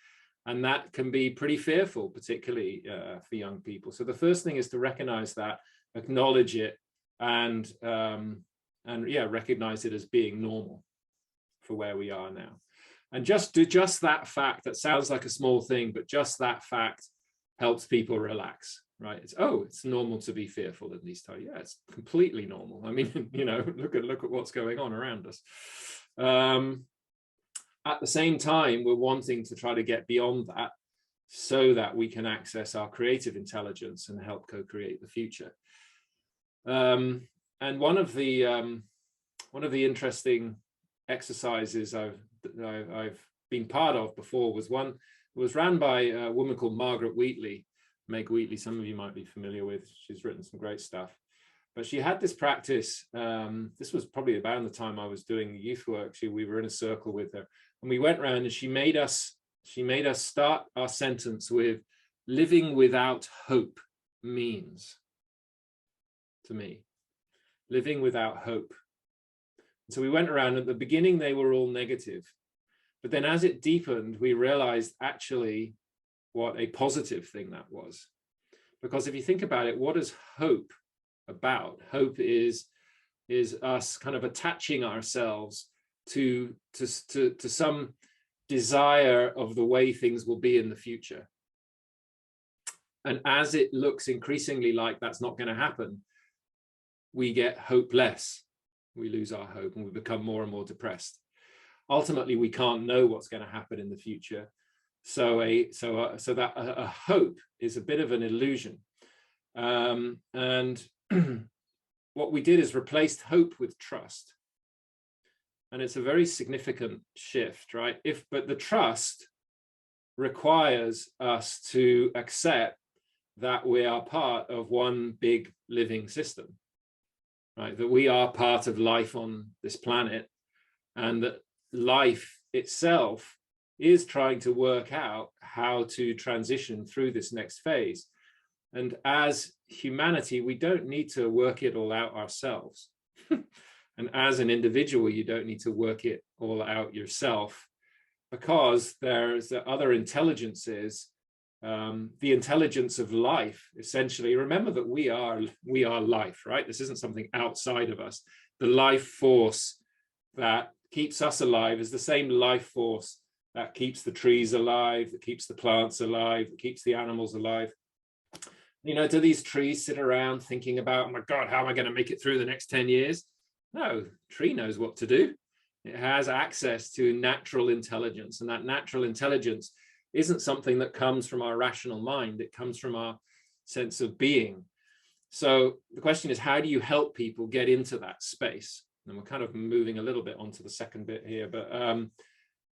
And that can be pretty fearful, particularly for young people. So the first thing is to recognize that, acknowledge it, and yeah, recognize it as being normal for where we are now. And just that fact, that sounds like a small thing, but just that fact helps people relax, right? It's normal to be fearful in these times. Yeah, it's completely normal. I mean, you know, look at what's going on around us. At the same time, we're wanting to try to get beyond that so that we can access our creative intelligence and help co-create the future. And one of the interesting exercises I've been part of before was one that was ran by a woman called Meg Wheatley. Some of you might be familiar with. She's written some great stuff. But she had this practice. This was probably about the time I was doing youth work. We were in a circle with her, and we went around, and she made us start our sentence with, "Living without hope means," to me, living without hope. And so we went around. At the beginning, they were all negative, but then as it deepened, we realized actually what a positive thing that was. Because if you think about it, what is hope about? Hope is us kind of attaching ourselves to some desire of the way things will be in the future. And as it looks increasingly like that's not going to happen, we get hopeless. We lose our hope and we become more and more depressed. Ultimately, we can't know what's going to happen in the future. So a hope is a bit of an illusion. And what we did is replaced hope with trust. And it's a very significant shift, right? But the trust requires us to accept that we are part of one big living system, right? That we are part of life on this planet, and that life itself is trying to work out how to transition through this next phase. And as humanity, we don't need to work it all out ourselves. And as an individual, you don't need to work it all out yourself, because there's other intelligences, the intelligence of life, essentially. Remember that we are life, right? This isn't something outside of us. The life force that keeps us alive is the same life force that keeps the trees alive, that keeps the plants alive, that keeps the animals alive. You know, do these trees sit around thinking about, oh my God, how am I going to make it through the next 10 years? No, tree knows what to do. It has access to natural intelligence, and that natural intelligence isn't something that comes from our rational mind. It comes from our sense of being. So the question is, how do you help people get into that space? And we're kind of moving a little bit onto the second bit here, but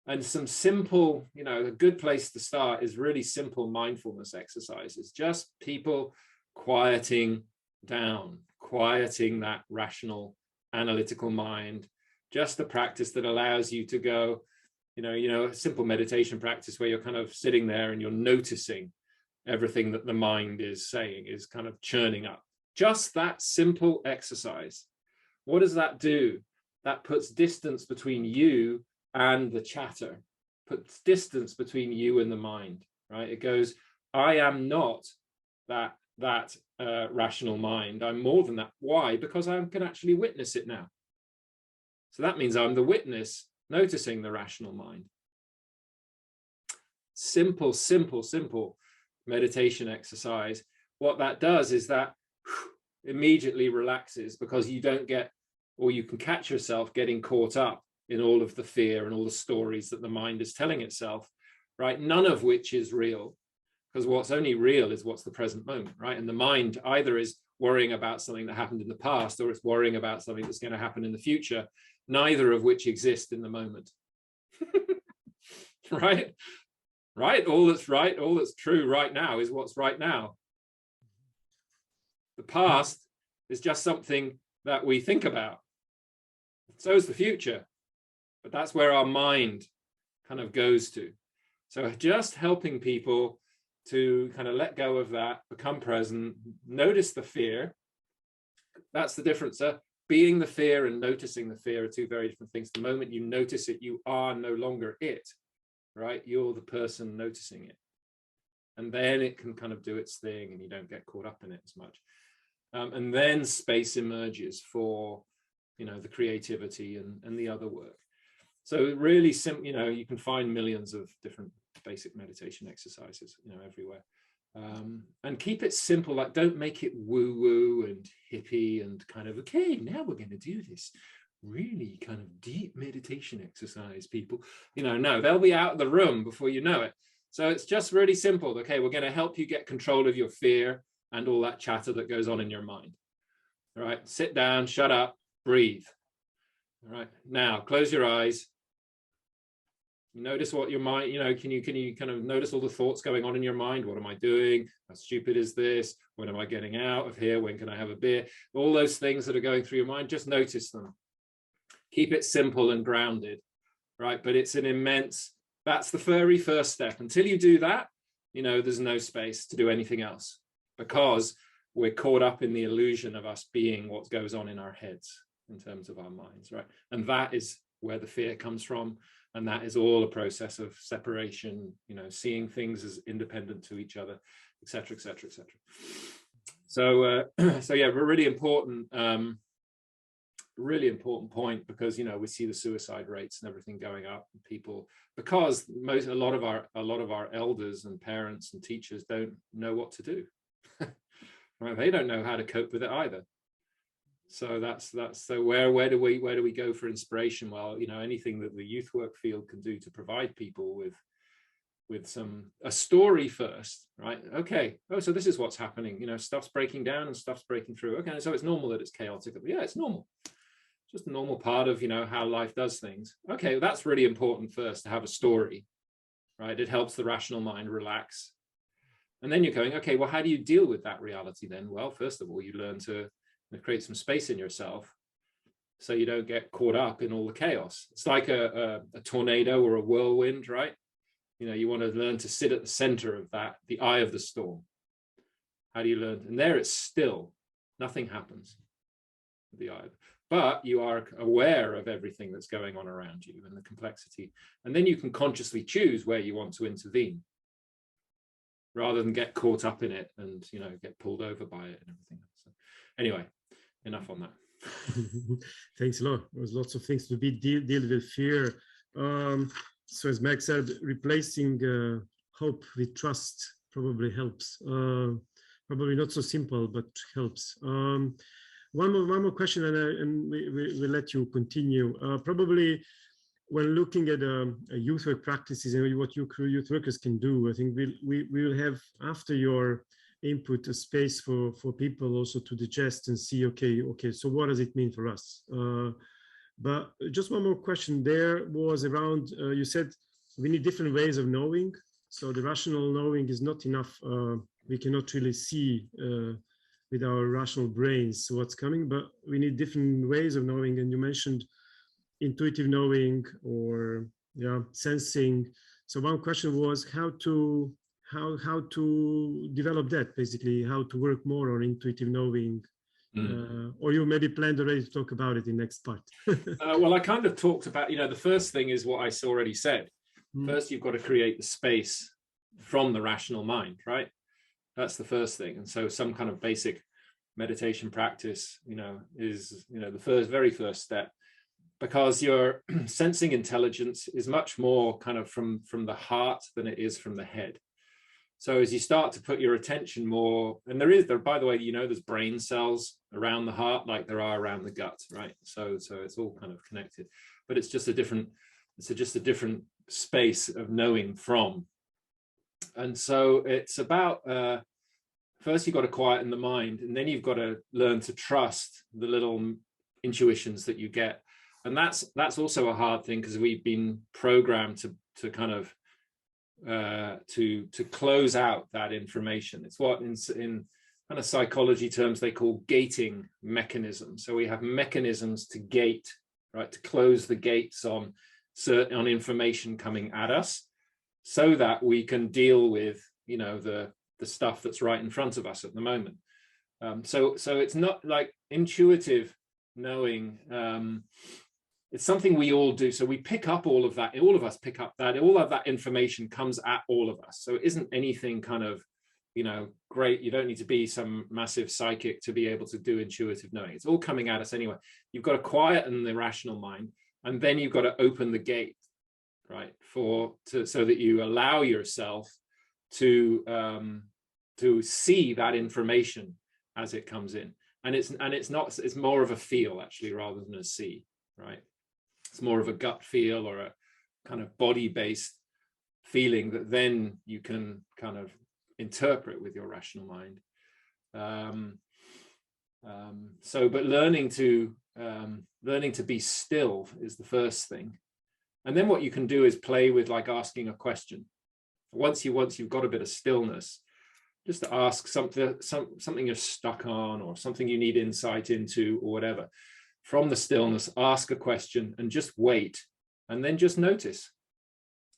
And some simple, you know, a good place to start is really simple mindfulness exercises, just people quieting down, quieting that rational, analytical mind, just a practice that allows you to go, you know, a simple meditation practice where you're kind of sitting there and you're noticing everything that the mind is saying, is kind of churning up. Just that simple exercise. What does that do? That puts distance between you and the chatter, puts distance between you and the mind, right? It goes, I am not that rational mind. I'm more than that. Why? Because I can actually witness it now. So that means I'm the witness noticing the rational mind. Simple, simple, simple meditation exercise. What that does is that immediately relaxes, because you don't get, or you can catch yourself getting caught up in all of the fear and all the stories that the mind is telling itself, right? None of which is real, because what's only real is what's the present moment, right? And the mind either is worrying about something that happened in the past, or it's worrying about something that's going to happen in the future, neither of which exist in the moment. Right? Right? All that's true right now is what's right now. The past is just something that we think about. So is the future. But that's where our mind kind of goes to. So just helping people to kind of let go of that, become present, notice the fear. That's the difference. Being the fear and noticing the fear are two very different things. The moment you notice it, you are no longer it, right? You're the person noticing it. And then it can kind of do its thing and you don't get caught up in it as much. And then space emerges for, you know, the creativity and the other work. So really simple, you know, you can find millions of different basic meditation exercises, you know, everywhere. And keep it simple, like don't make it woo-woo and hippie and kind of, okay, now we're going to do this really kind of deep meditation exercise, people. You know, no, they'll be out of the room before you know it. So it's just really simple. Okay, we're going to help you get control of your fear and all that chatter that goes on in your mind. All right, sit down, shut up, breathe. All right, now close your eyes. Notice what your mind, you know, can you kind of notice all the thoughts going on in your mind? What am I doing? How stupid is this? When am I getting out of here? When can I have a beer? All those things that are going through your mind, just notice them. Keep it simple and grounded, right? But it's an immense, that's the very first step. Until you do that, you know, there's no space to do anything else, because we're caught up in the illusion of us being what goes on in our heads in terms of our minds, right? And that is where the fear comes from. And that is all a process of separation, you know, seeing things as independent to each other, et cetera, et cetera, et cetera. So, so yeah, really important point, because, you know, we see the suicide rates and everything going up, and people, because a lot of our elders and parents and teachers don't know what to do. Right? They don't know how to cope with it either. So that's so where do we go for inspiration? Well, you know, anything that the youth work field can do to provide people with a story first, right? Okay, oh, so this is what's happening, you know, stuff's breaking down and stuff's breaking through. Okay, so it's normal that it's chaotic. Yeah, it's normal. Just a normal part of, you know, how life does things. Okay, that's really important first, to have a story, right? It helps the rational mind relax. And then you're going, okay, well, how do you deal with that reality then? Well, first of all, you learn to create some space in yourself so you don't get caught up in all the chaos. It's like a tornado or a whirlwind, right? You know, you want to learn to sit at the center of that, the eye of the storm. How do you learn? And there it's still, nothing happens at the eye. But you are aware of everything that's going on around you and the complexity. And then you can consciously choose where you want to intervene, rather than get caught up in it and, you know, get pulled over by it and everything. So anyway, enough on that. Thanks a lot. There's lots of things to be deal with fear. So as Meg said, replacing hope with trust probably helps. Probably not so simple, but helps. One more question, and we'll let you continue. Probably when looking at youth work practices and what youth workers can do, I think we will have, after your input, a space for people also to digest and see, okay, so what does it mean for us? But just one more question there was around, you said we need different ways of knowing. So the rational knowing is not enough. We cannot really see with our rational brains what's coming, but we need different ways of knowing. And you mentioned intuitive knowing or sensing. So one question was how to develop that, basically, how to work more on intuitive knowing. Or you maybe planned already to talk about it in next part. Well, I kind of talked about, the first thing is what I already said. First, you've got to create the space from the rational mind, right? That's the first thing. And so some kind of basic meditation practice, is, the very first step, because your sensing intelligence is much more kind of from the heart than it is from the head. So as you start to put your attention more, and by the way, there's brain cells around the heart like there are around the gut, right? So it's all kind of connected, but it's just a different space of knowing from. And so it's about, first you've got to quieten the mind, and then you've got to learn to trust the little intuitions that you get. And that's also a hard thing, because we've been programmed to kind of, to close out that information. It's what in kind of psychology terms they call gating mechanisms. So we have mechanisms to gate, right, to close the gates on information coming at us, so that we can deal with the stuff that's right in front of us at the moment. So it's not like intuitive knowing. It's something we all do. So we pick up all of that. All of us pick up that. All of that information comes at all of us. So it isn't anything kind of, great. You don't need to be some massive psychic to be able to do intuitive knowing. It's all coming at us anyway. You've got to quieten the rational mind, and then you've got to open the gate, right, so that you allow yourself to see that information as it comes in. And it's more of a feel, actually, rather than a see, right? It's more of a gut feel or a kind of body-based feeling that then you can kind of interpret with your rational mind. But learning to be still is the first thing. And then what you can do is play with, like, asking a question. Once you've got a bit of stillness, just to ask something you're stuck on, or something you need insight into, or whatever. From the stillness, ask a question and just wait, and then just notice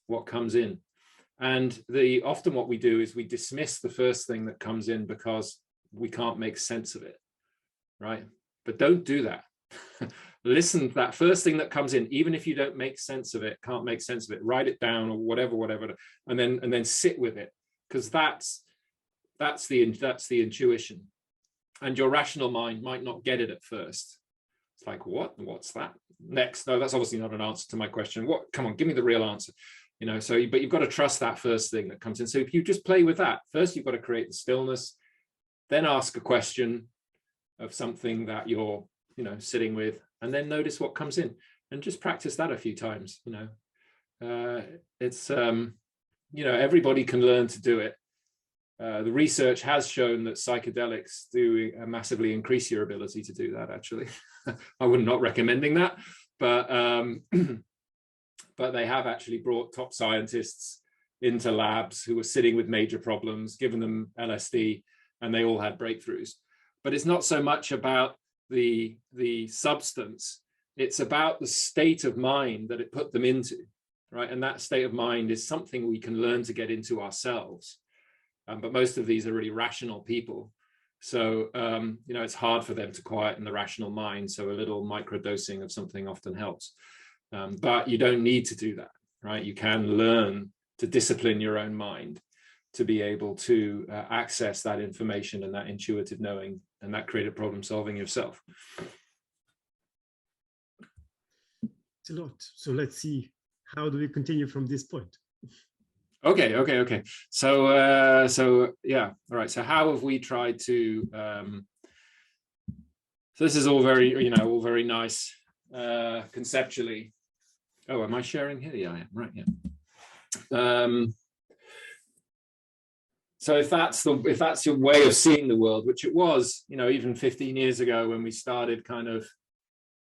what comes in. And often what we do is we dismiss the first thing that comes in because we can't make sense of it, right? But don't do that. Listen to that first thing that comes in, even if you don't make sense of it, can't make sense of it, write it down or whatever, and then sit with it, because that's the intuition. And your rational mind might not get it at first. It's like, what's that next? No, that's obviously not an answer to my question. Come on, give me the real answer. But you've got to trust that first thing that comes in. So if you just play with that, first you've got to create the stillness, then ask a question of something that you're, sitting with, and then notice what comes in, and just practice that a few times. It's, everybody can learn to do it. The research has shown that psychedelics do massively increase your ability to do that, actually. I would not recommending that, but they have actually brought top scientists into labs who were sitting with major problems, given them LSD, and they all had breakthroughs. But it's not so much about the substance, it's about the state of mind that it put them into, right? And that state of mind is something we can learn to get into ourselves. But most of these are really rational people. So, it's hard for them to quieten the rational mind. So a little microdosing of something often helps. But you don't need to do that, right? You can learn to discipline your own mind to be able to access that information and that intuitive knowing and that creative problem solving yourself. It's a lot. So let's see, how do we continue from this point? Okay. So yeah, all right. So how have we tried to? So this is all very, all very nice conceptually. Oh, am I sharing here? Yeah, I am. Right. Yeah. So if that's your way of seeing the world, which it was, even 15 years ago when we started kind of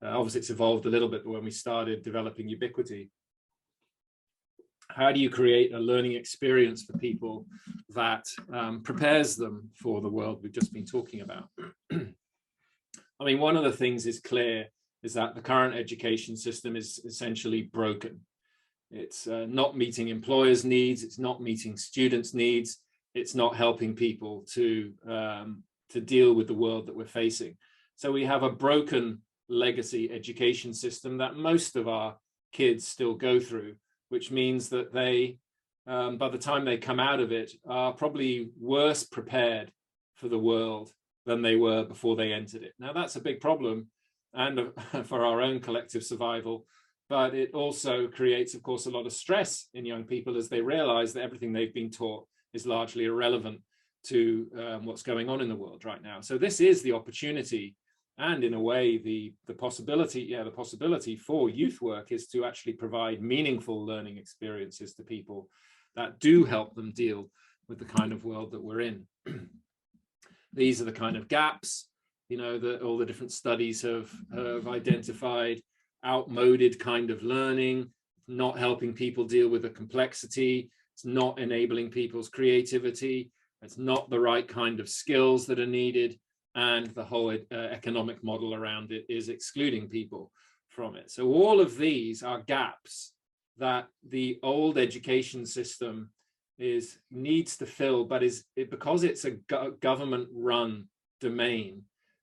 Obviously, it's evolved a little bit when we started developing Ubiquity. How do you create a learning experience for people that prepares them for the world we've just been talking about? I mean, one of the things is clear is that the current education system is essentially broken. It's not meeting employers' needs. It's not meeting students' needs. It's not helping people to deal with the world that we're facing. So we have a broken legacy education system that most of our kids still go through, which means that they, by the time they come out of it, are probably worse prepared for the world than they were before they entered it. Now, that's a big problem, and for our own collective survival, but it also creates, of course, a lot of stress in young people as they realize that everything they've been taught is largely irrelevant to what's going on in the world right now. So this is the opportunity, and in a way, the possibility for youth work is to actually provide meaningful learning experiences to people that do help them deal with the kind of world that we're in. These are the kind of gaps, you know, that all the different studies have identified: outmoded kind of learning, not helping people deal with the complexity, it's not enabling people's creativity, it's not the right kind of skills that are needed, and the whole economic model around it is excluding people from it. So all of these are gaps that the old education system needs to fill, but because it's a government-run domain,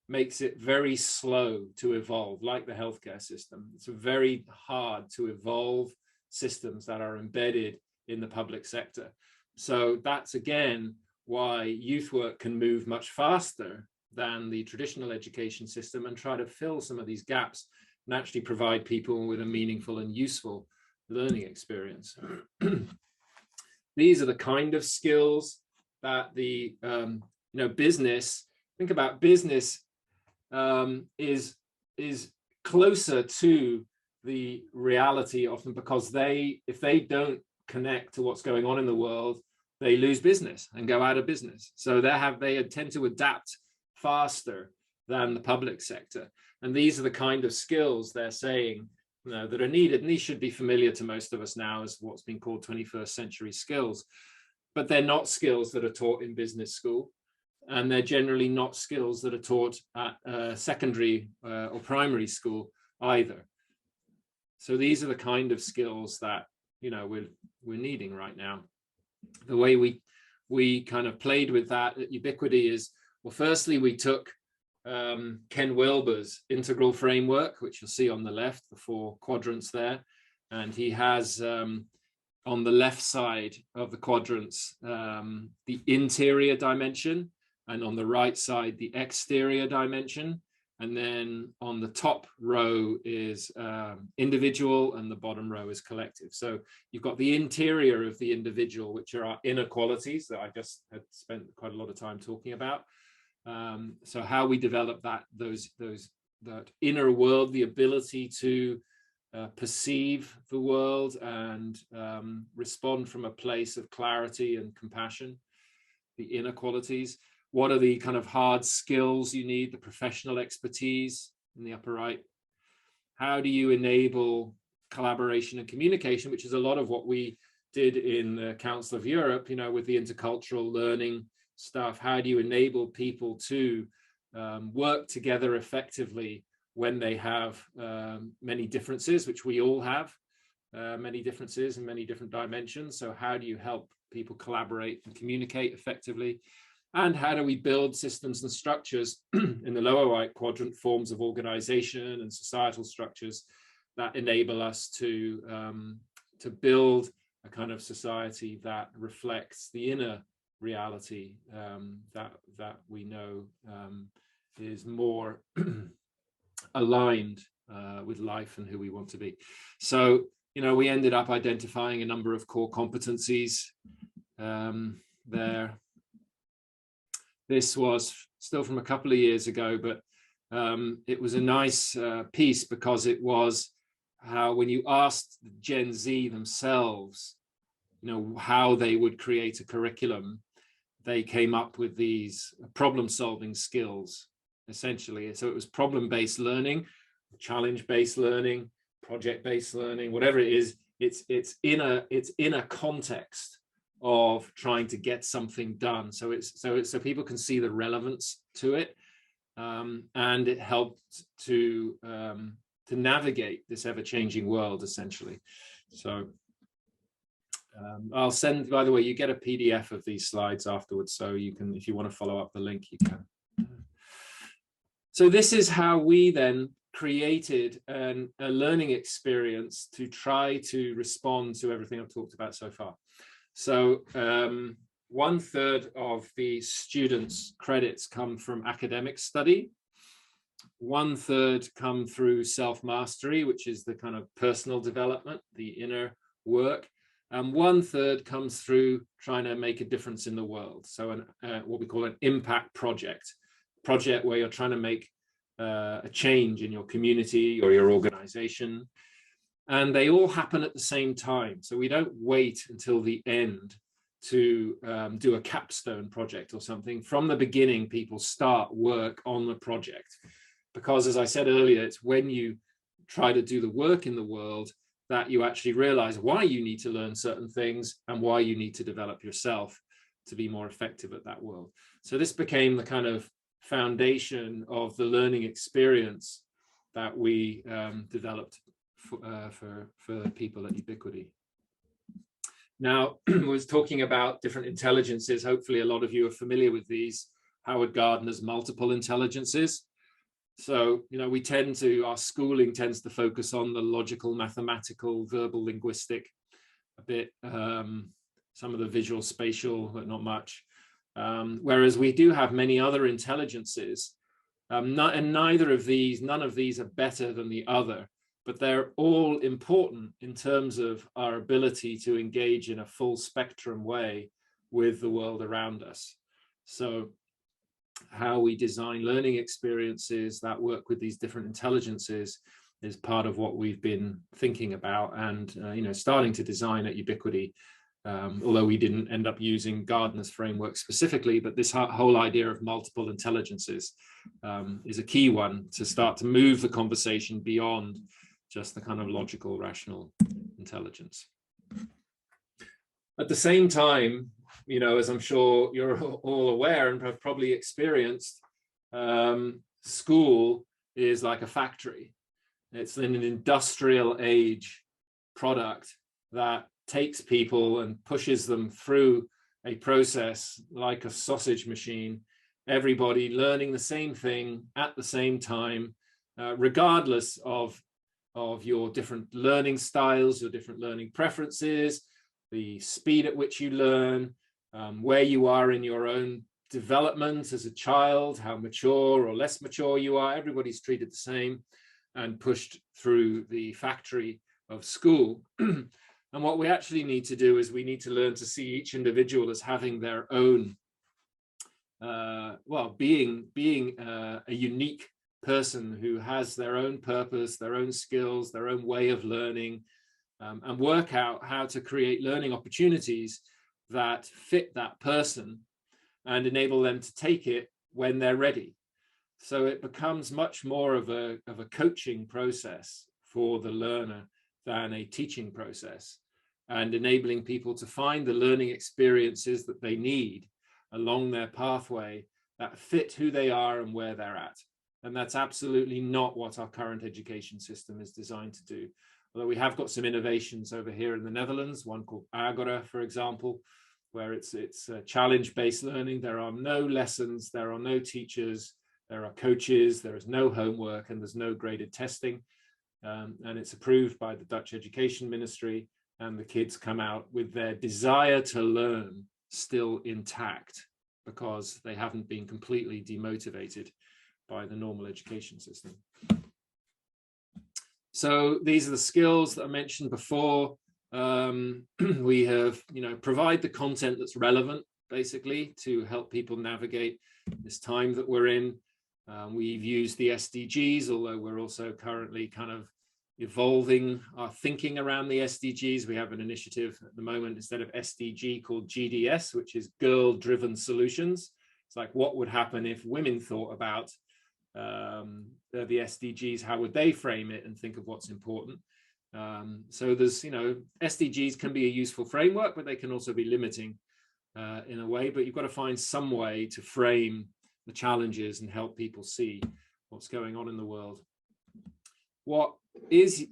makes it very slow to evolve, like the healthcare system. It's very hard to evolve systems that are embedded in the public sector. So that's, again, why youth work can move much faster than the traditional education system and try to fill some of these gaps and actually provide people with a meaningful and useful learning experience. These are the kind of skills that the business, think about business is closer to the reality often, because if they don't connect to what's going on in the world, they lose business and go out of business. So they tend to adapt faster than the public sector. And these are the kind of skills they're saying, you know, that are needed. And these should be familiar to most of us now as what's been called 21st century skills. But they're not skills that are taught in business school. And they're generally not skills that are taught at secondary or primary school either. So these are the kind of skills that, you know, we're needing right now. The way we kind of played with that at Ubiquity is, well, firstly, we took Ken Wilber's integral framework, which you'll see on the left, the 4 quadrants there. And he has on the left side of the quadrants, the interior dimension, and on the right side, the exterior dimension. And then on the top row is individual, and the bottom row is collective. So you've got the interior of the individual, which are our inner qualities that I just had spent quite a lot of time talking about. So how we develop that inner world, the ability to perceive the world and respond from a place of clarity and compassion, the inner qualities. What are the kind of hard skills you need, the professional expertise in the upper right? How do you enable collaboration and communication, which is a lot of what we did in the Council of Europe, you know, with the intercultural learning stuff. How do you enable people to work together effectively when they have many differences, which we all have, many differences in many different dimensions. So how do you help people collaborate and communicate effectively? And how do we build systems and structures in the lower right quadrant, forms of organization and societal structures that enable us to build a kind of society that reflects the inner reality that we know is more aligned with life and who we want to be. So, you know, we ended up identifying a number of core competencies there. This was still from a couple of years ago, but it was a nice piece, because it was how, when you asked Gen Z themselves, you know, how they would create a curriculum, they came up with these problem-solving skills, essentially. So it was problem-based learning, challenge-based learning, project-based learning, whatever it is, it's in a context of trying to get something done. So people can see the relevance to it, and it helps to navigate this ever-changing world, essentially. So I'll send, by the way, you get a PDF of these slides afterwards, so you can, if you want to follow up the link, you can. So this is how we then created a learning experience to try to respond to everything I've talked about so far. So 1/3 of the students' credits come from academic study. 1/3 come through self-mastery, which is the kind of personal development, the inner work. And 1/3 comes through trying to make a difference in the world. So what we call an impact project where you're trying to make a change in your community or your organization. And they all happen at the same time. So we don't wait until the end to do a capstone project or something. From the beginning, people start work on the project. Because as I said earlier, it's when you try to do the work in the world that you actually realize why you need to learn certain things and why you need to develop yourself to be more effective at that world. So this became the kind of foundation of the learning experience that we developed for people at Ubiquity. Now, I was talking about different intelligences. Hopefully a lot of you are familiar with these. Howard Gardner's multiple intelligences. So, you know, our schooling tends to focus on the logical, mathematical, verbal, linguistic, a bit, some of the visual, spatial, but not much. Whereas we do have many other intelligences, and none of these are better than the other, but they're all important in terms of our ability to engage in a full spectrum way with the world around us. So how we design learning experiences that work with these different intelligences is part of what we've been thinking about and you know, starting to design at Ubiquity. Although we didn't end up using Gardner's framework specifically, but this whole idea of multiple intelligences is a key one to start to move the conversation beyond just the kind of logical, rational intelligence. At the same time, you know, as I'm sure you're all aware and have probably experienced, school is like a factory. It's an industrial age product that takes people and pushes them through a process like a sausage machine, everybody learning the same thing at the same time, regardless of your different learning styles, your different learning preferences, the speed at which you learn, where you are in your own development as a child, how mature or less mature you are. Everybody's treated the same and pushed through the factory of school. And what we actually need to do is we need to learn to see each individual as having their own, being a unique person who has their own purpose, their own skills, their own way of learning, and work out how to create learning opportunities that fit that person and enable them to take it when they're ready. So it becomes much more of a coaching process for the learner than a teaching process, and enabling people to find the learning experiences that they need along their pathway that fit who they are and where they're at. And that's absolutely not what our current education system is designed to do. Although we have got some innovations over here in the Netherlands, one called Agora, for example, where it's challenge-based learning. There are no lessons, there are no teachers, there are coaches, there is no homework, and there's no graded testing. And it's approved by the Dutch Education Ministry, and the kids come out with their desire to learn still intact because they haven't been completely demotivated by the normal education system. So these are the skills that I mentioned before. We have, provide the content that's relevant, basically, to help people navigate this time that we're in. We've used the SDGs, although we're also currently kind of evolving our thinking around the SDGs. We have an initiative at the moment, instead of SDG, called GDS, which is Girl-Driven Solutions. It's like, what would happen if women thought about the SDGs, how would they frame it and think of what's important? So there's, SDGs can be a useful framework, but they can also be limiting in a way, but you've got to find some way to frame the challenges and help people see what's going on in the world. What is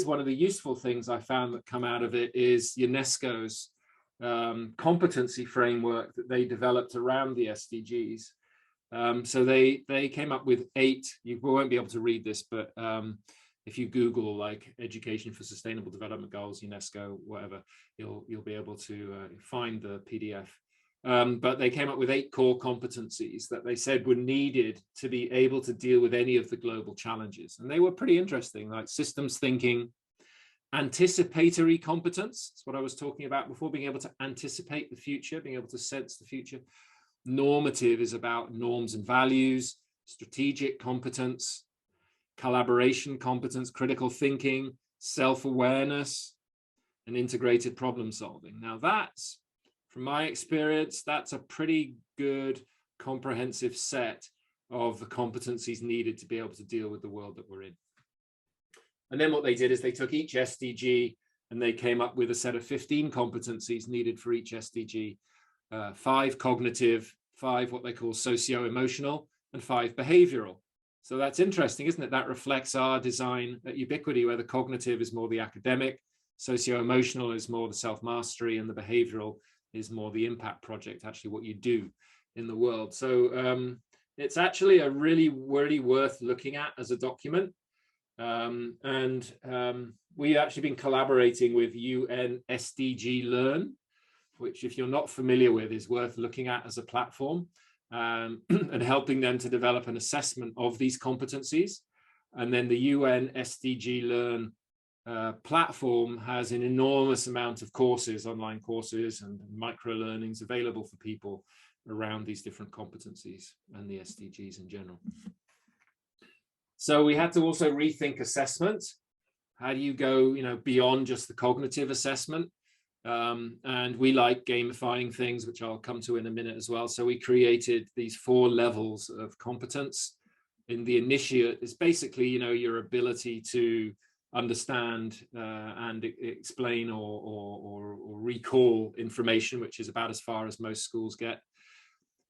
one of the useful things I found that come out of it is UNESCO's competency framework that they developed around the SDGs. So they came up with 8, you won't be able to read this, but if you Google like Education for Sustainable Development Goals, UNESCO, whatever, you'll be able to find the PDF. But they came up with 8 core competencies that they said were needed to be able to deal with any of the global challenges. And they were pretty interesting, like systems thinking, anticipatory competence, that's what I was talking about before, being able to anticipate the future, being able to sense the future. Normative is about norms and values, strategic competence, collaboration competence, critical thinking, self-awareness, and integrated problem solving. Now that's, from my experience, that's a pretty good comprehensive set of the competencies needed to be able to deal with the world that we're in. And then what they did is they took each SDG and they came up with a set of 15 competencies needed for each SDG. 5 cognitive, 5 what they call socio-emotional, and 5 behavioral. So that's interesting, isn't it? That reflects our design at Ubiquity, where the cognitive is more the academic, socio-emotional is more the self-mastery, and the behavioral is more the impact project, actually what you do in the world. So it's actually a really worth looking at as a document. We've actually been collaborating with UN SDG Learn, which, if you're not familiar with, is worth looking at as a platform, and helping them to develop an assessment of these competencies. And then the UN SDG Learn platform has an enormous amount of courses, online courses and micro learnings available for people around these different competencies and the SDGs in general. So we had to also rethink assessment. How do you go, beyond just the cognitive assessment? And we like gamifying things, which I'll come to in a minute as well. So we created these 4 levels of competence. In the initiate is basically, your ability to understand and explain or recall information, which is about as far as most schools get.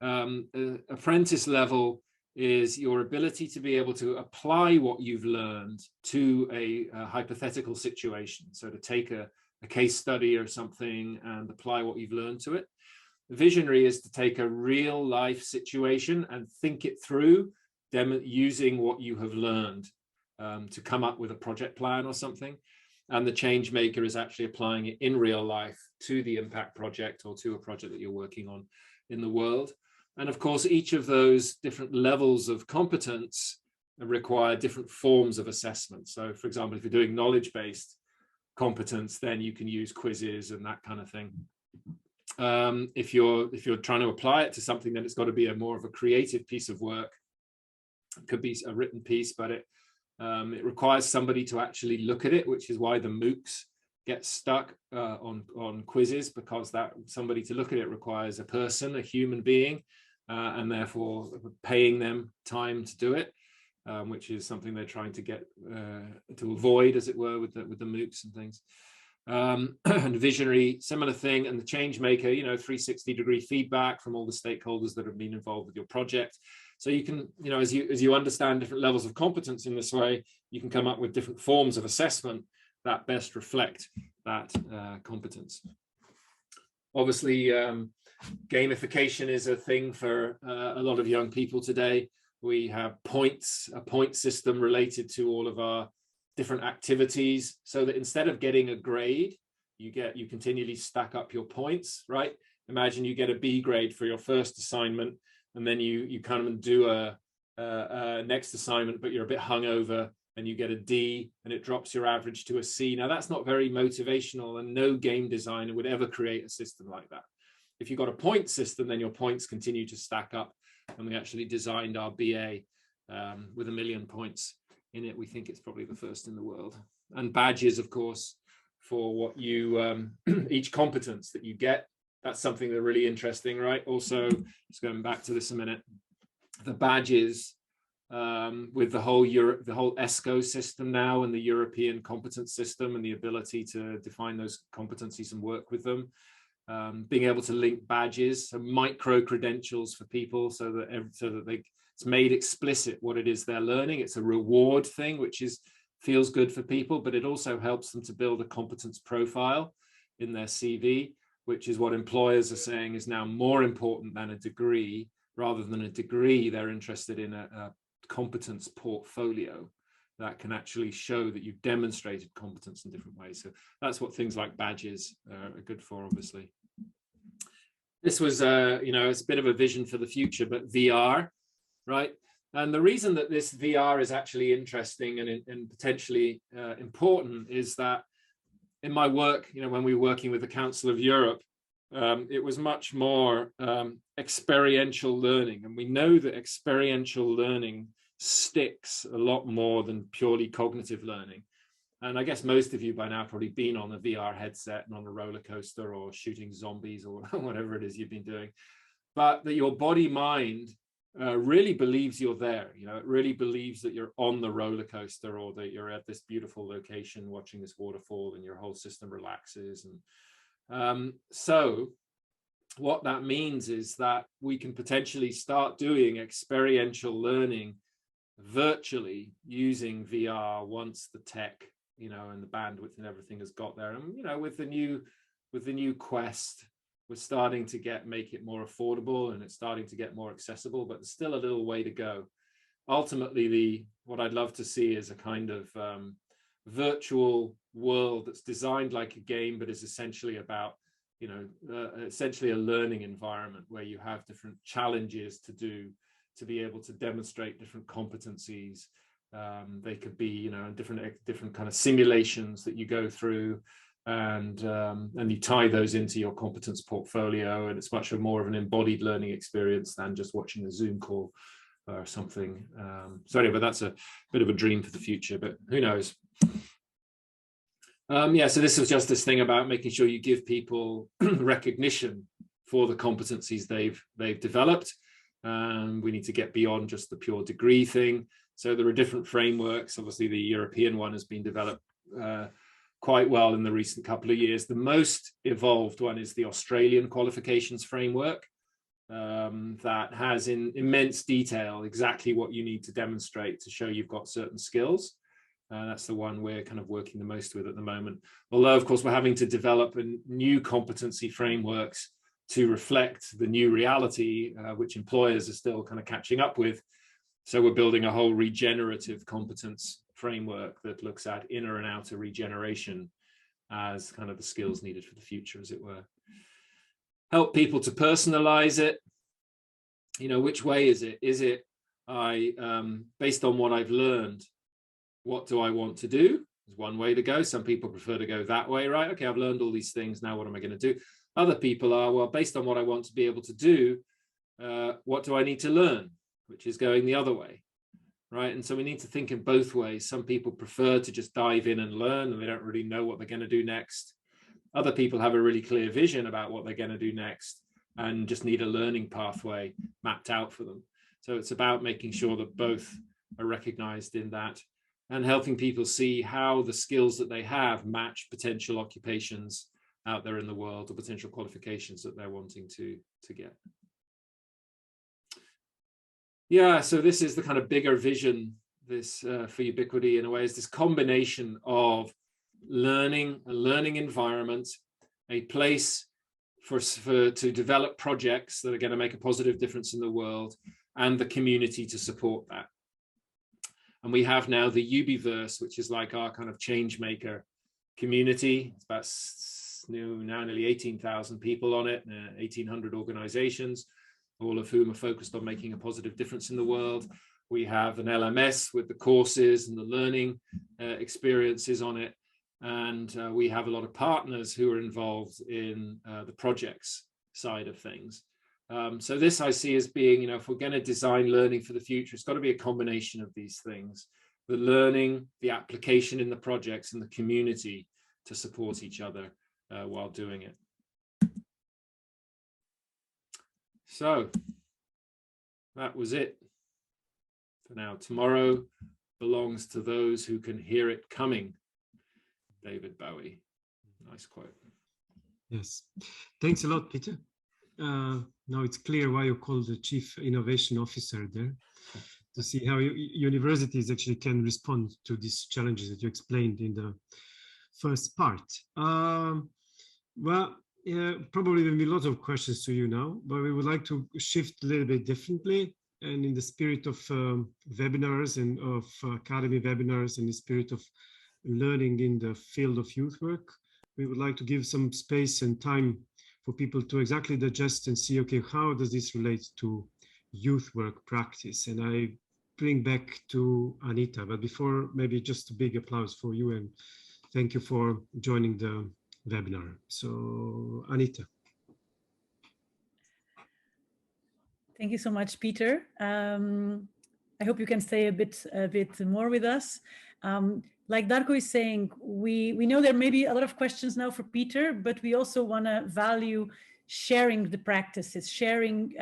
Apprentice level is your ability to be able to apply what you've learned to a hypothetical situation. So to take a case study or something and apply what you've learned to it. Visionary is to take a real life situation and think it through, using what you have learned to come up with a project plan or something. And the change maker is actually applying it in real life to the impact project or to a project that you're working on in the world. And of course, each of those different levels of competence require different forms of assessment. So for example, if you're doing knowledge-based competence, then you can use quizzes and that kind of thing. If you're trying to apply it to something, then it's got to be more of a creative piece of work. It could be a written piece, but it requires somebody to actually look at it, which is why the MOOCs get stuck on quizzes, because that somebody to look at it requires a person, a human being, and therefore paying them time to do it. Which is something they're trying to get to avoid, as it were, with the MOOCs and things. And visionary, similar thing, and the change maker, 360-degree feedback from all the stakeholders that have been involved with your project. So you can, as you understand different levels of competence in this way, you can come up with different forms of assessment that best reflect that competence. Obviously, gamification is a thing for a lot of young people today. We have a point system related to all of our different activities, so that instead of getting a grade, you continually stack up your points, right? Imagine you get a B grade for your first assignment, and then you come and do a next assignment, but you're a bit hungover, and you get a D, and it drops your average to a C. Now that's not very motivational, and no game designer would ever create a system like that. If you've got a point system, then your points continue to stack up. And we actually designed our BA with 1 million points in it. We think it's probably the first in the world. And badges, of course, for what you, each competence that you get. That's something that's really interesting, right? Also, just going back to this a minute, the badges with the whole ESCO system now and the European competence system and the ability to define those competencies and work with them. Being able to link badges, so micro credentials for people, so that it's made explicit what it is they're learning. It's a reward thing, which feels good for people, but it also helps them to build a competence profile in their CV, which is what employers are saying is now more important than a degree. Rather than a degree, they're interested in a competence portfolio that can actually show that you've demonstrated competence in different ways. So that's what things like badges are good for, obviously. This was, it's a bit of a vision for the future, but VR, right? And the reason that this VR is actually interesting and potentially important is that in my work, when we were working with the Council of Europe, it was much more experiential learning. And we know that experiential learning sticks a lot more than purely cognitive learning. And I guess most of you by now probably been on a VR headset and on a roller coaster or shooting zombies or whatever it is you've been doing. But that your body mind really believes you're there. It really believes that you're on the roller coaster or that you're at this beautiful location watching this waterfall and your whole system relaxes. And so what that means is that we can potentially start doing experiential learning virtually using VR once the tech, and the bandwidth and everything has got there. And with the new Quest, we're starting to make it more affordable and it's starting to get more accessible, but there's still a little way to go. Ultimately, what I'd love to see is a kind of virtual world that's designed like a game, but is essentially about, essentially a learning environment where you have different challenges to do to be able to demonstrate different competencies. They could be, different kind of simulations that you go through, and you tie those into your competence portfolio, and it's much more of an embodied learning experience than just watching a Zoom call or something. So anyway, that's a bit of a dream for the future, but who knows? So this was just this thing about making sure you give people recognition for the competencies they've developed. We need to get beyond just the pure degree thing. So there are different frameworks. Obviously, the European one has been developed quite well in the recent couple of years. The most evolved one is the Australian qualifications framework that has in immense detail exactly what you need to demonstrate to show you've got certain skills. That's the one we're kind of working the most with at the moment. Although, of course, we're having to develop new competency frameworks to reflect the new reality, which employers are still kind of catching up with. So we're building a whole regenerative competence framework that looks at inner and outer regeneration as kind of the skills needed for the future, as it were. Help people to personalize it. Which way is it? Is it based on what I've learned, what do I want to do? There's one way to go. Some people prefer to go that way, right? Okay, I've learned all these things. Now what am I going to do? Other people are, well, based on what I want to be able to do, what do I need to learn? Which is going the other way, right? And so we need to think in both ways. Some people prefer to just dive in and learn, and they don't really know what they're going to do next. Other people have a really clear vision about what they're going to do next and just need a learning pathway mapped out for them. So it's about making sure that both are recognized in that and helping people see how the skills that they have match potential occupations out there in the world or potential qualifications that they're wanting to get. Yeah, so this is the kind of bigger vision, this for Ubiquity in a way, is this combination of learning, a learning environment, a place to develop projects that are going to make a positive difference in the world, and the community to support that. And we have now the Ubiverse, which is like our kind of change maker community. It's about now nearly 18,000 people on it, 1,800 organizations, all of whom are focused on making a positive difference in the world. We have an LMS with the courses and the learning experiences on it. And we have a lot of partners who are involved in the projects side of things. So this I see as being, if we're going to design learning for the future, it's got to be a combination of these things: the learning, the application in the projects, and the community to support each other while doing it. So that was it for now. Tomorrow belongs to those who can hear it coming. David Bowie. Nice quote. Yes. Thanks a lot, Peter. Now it's clear why you called the Chief Innovation Officer there, to see how universities actually can respond to these challenges that you explained in the first part. Well, probably there will be lots of questions to you now, but we would like to shift a little bit differently. And in the spirit of webinars and of academy webinars, and the spirit of learning in the field of youth work, we would like to give some space and time for people to exactly digest and see, okay, how does this relate to youth work practice? And I bring back to Anita, but before, maybe just a big applause for you, and thank you for joining the webinar. So Anita. Thank you so much, Peter. I hope you can stay a bit more with us. Like Darko is saying, we know there may be a lot of questions now for Peter, but we also want to value sharing the practices, sharing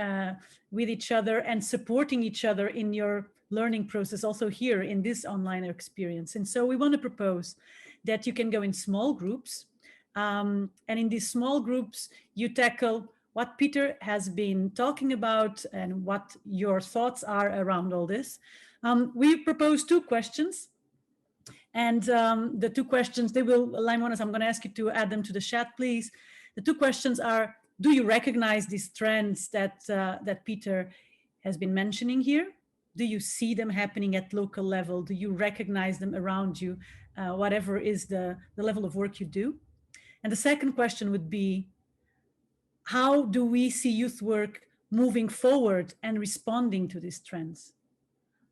with each other and supporting each other in your learning process, also here in this online experience. And so we want to propose that you can go in small groups. And in these small groups, you tackle what Peter has been talking about and what your thoughts are around all this. We propose 2 questions. And the 2 questions, they will, Laimonas, I'm going to ask you to add them to the chat, please. The 2 questions are, do you recognize these trends that, that Peter has been mentioning here? Do you see them happening at local level? Do you recognize them around you, whatever is the level of work you do? And the second question would be, how do we see youth work moving forward and responding to these trends?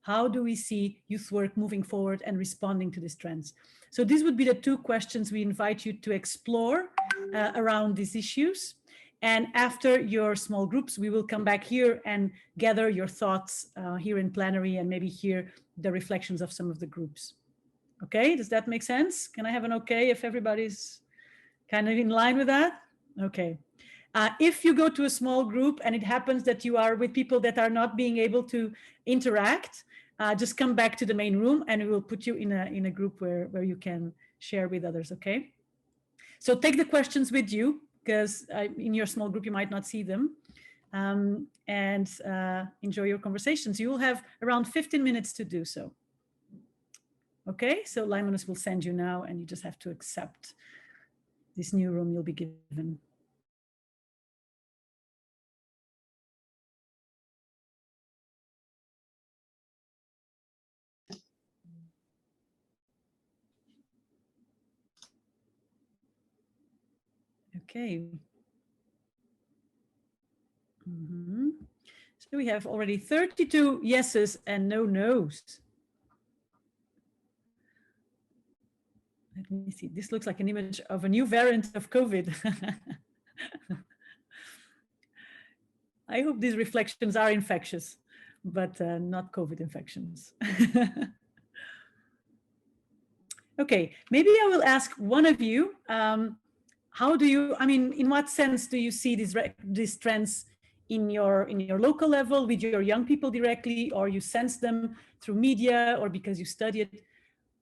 How do we see youth work moving forward and responding to these trends? So these would be the 2 questions we invite you to explore around these issues. And after your small groups, we will come back here and gather your thoughts here in plenary and maybe hear the reflections of some of the groups. Okay, does that make sense? Can I have an okay if everybody's kind of in line with that? Okay. If you go to a small group and it happens that you are with people that are not being able to interact, just come back to the main room and we will put you in a group where you can share with others, okay? So take the questions with you, because in your small group you might not see them, and enjoy your conversations. You will have around 15 minutes to do so. Okay, so Laimonas will send you now and you just have to accept this new room you'll be given. Okay. So we have already 32 yeses and no nos. Let me see. This looks like an image of a new variant of COVID. I hope these reflections are infectious, but not COVID infections. Okay, maybe I will ask one of you, how do you, I mean, in what sense do you see these trends in your local level with your young people directly, or you sense them through media, or because you study it?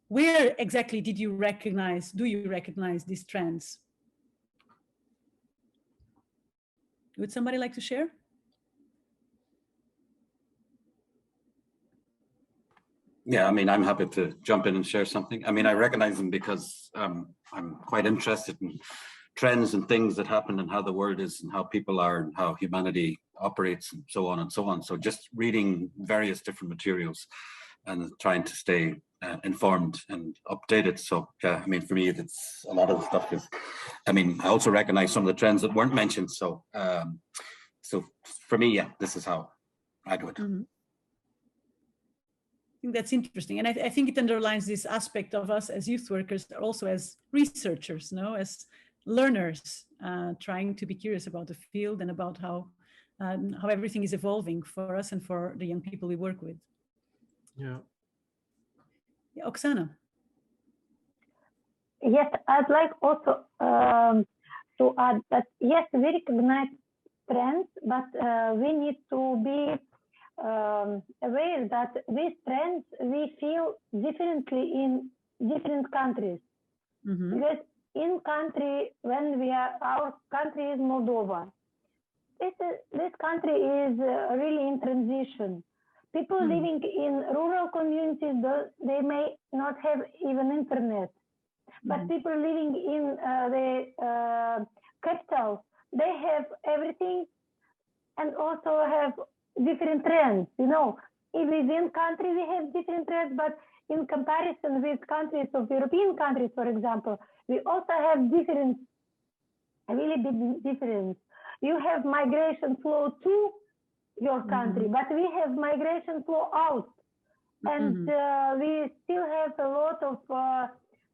Where exactly do you recognize these trends? Would somebody like to share? Yeah, I mean, I'm happy to jump in and share something. I mean, I recognize them because I'm quite interested in trends and things that happen and how the world is and how people are and how humanity operates and so on and so on. So just reading various different materials and trying to stay informed and updated. So yeah, I mean, for me, it's a lot of the stuff is, I mean, I also recognize some of the trends that weren't mentioned. So, so for me, yeah, this is how I do it. Mm-hmm. I think that's interesting. And I think it underlines this aspect of us as youth workers, also as researchers, no, as learners, trying to be curious about the field and about how everything is evolving for us and for the young people we work with. Yeah. Yeah, Oksana. Yes, I'd like also to add that, yes, we recognize trends, but we need to be aware that these trends we feel differently in different countries. Because in country, when our country is Moldova, this country is really in transition. People living in rural communities, they may not have even internet. But people living in the capital, they have everything and also have different trends. You know, within country we have different trends, but in comparison with countries of European countries, for example, we also have different, really big difference. You have migration flow to your country, but we have migration flow out. And we still have a lot of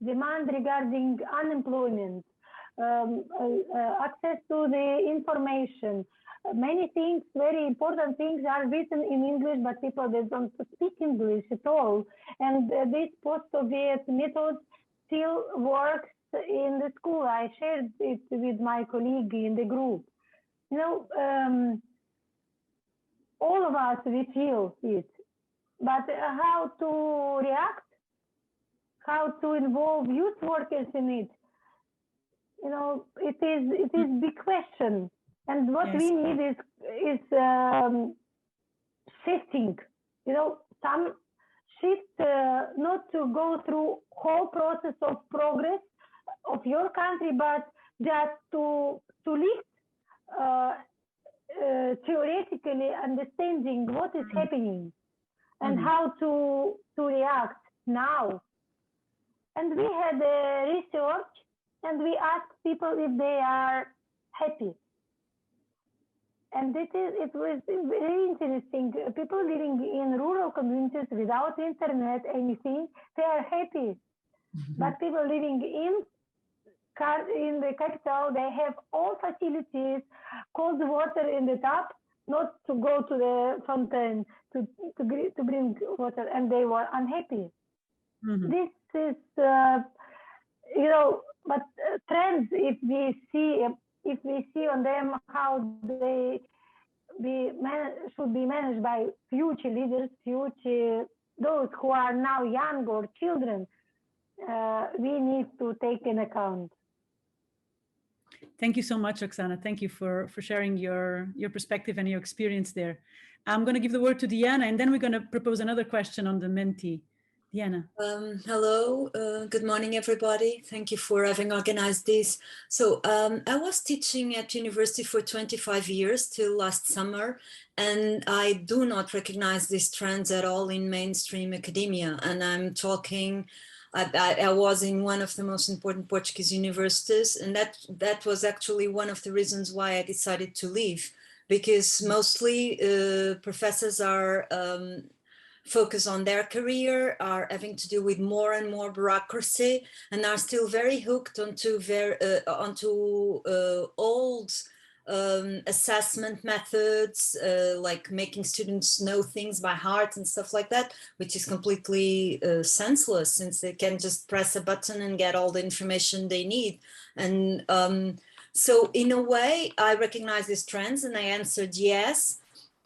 demand regarding unemployment, access to the information. Many things, very important things are written in English, but people, they don't speak English at all. And this post-Soviet method still works in the school. I shared it with my colleague in the group. You know, all of us, we feel it. But how to react, how to involve youth workers in it, you know, it is big question. And what we need is shifting, you know, some shift, not to go through whole process of progress of your country, but just to lift theoretically understanding what is happening and how to react now. And we had a research and we asked people if they are happy. And it was very interesting. People living in rural communities without internet, anything, they are happy. But people living in the capital, they have all facilities, cold water in the tap, not to go to the fountain to bring water, and they were unhappy. This is, you know, but trends, if we see on them how they should be managed by future leaders, those who are now young or children, we need to take in account. Thank you so much, Oksana. Thank you for sharing your perspective and your experience there. I'm going to give the word to Diana, and then we're going to propose another question on the Menti. Diana. Hello, good morning, everybody. Thank you for having organized this. So I was teaching at university for 25 years till last summer, and I do not recognize these trends at all in mainstream academia. And I'm talking, I was in one of the most important Portuguese universities, and that was actually one of the reasons why I decided to leave, because mostly professors are focus on their career, are having to do with more and more bureaucracy, and are still very hooked onto old assessment methods, like making students know things by heart and stuff like that, which is completely senseless, since they can just press a button and get all the information they need. And so in a way, I recognize these trends, and I answered yes.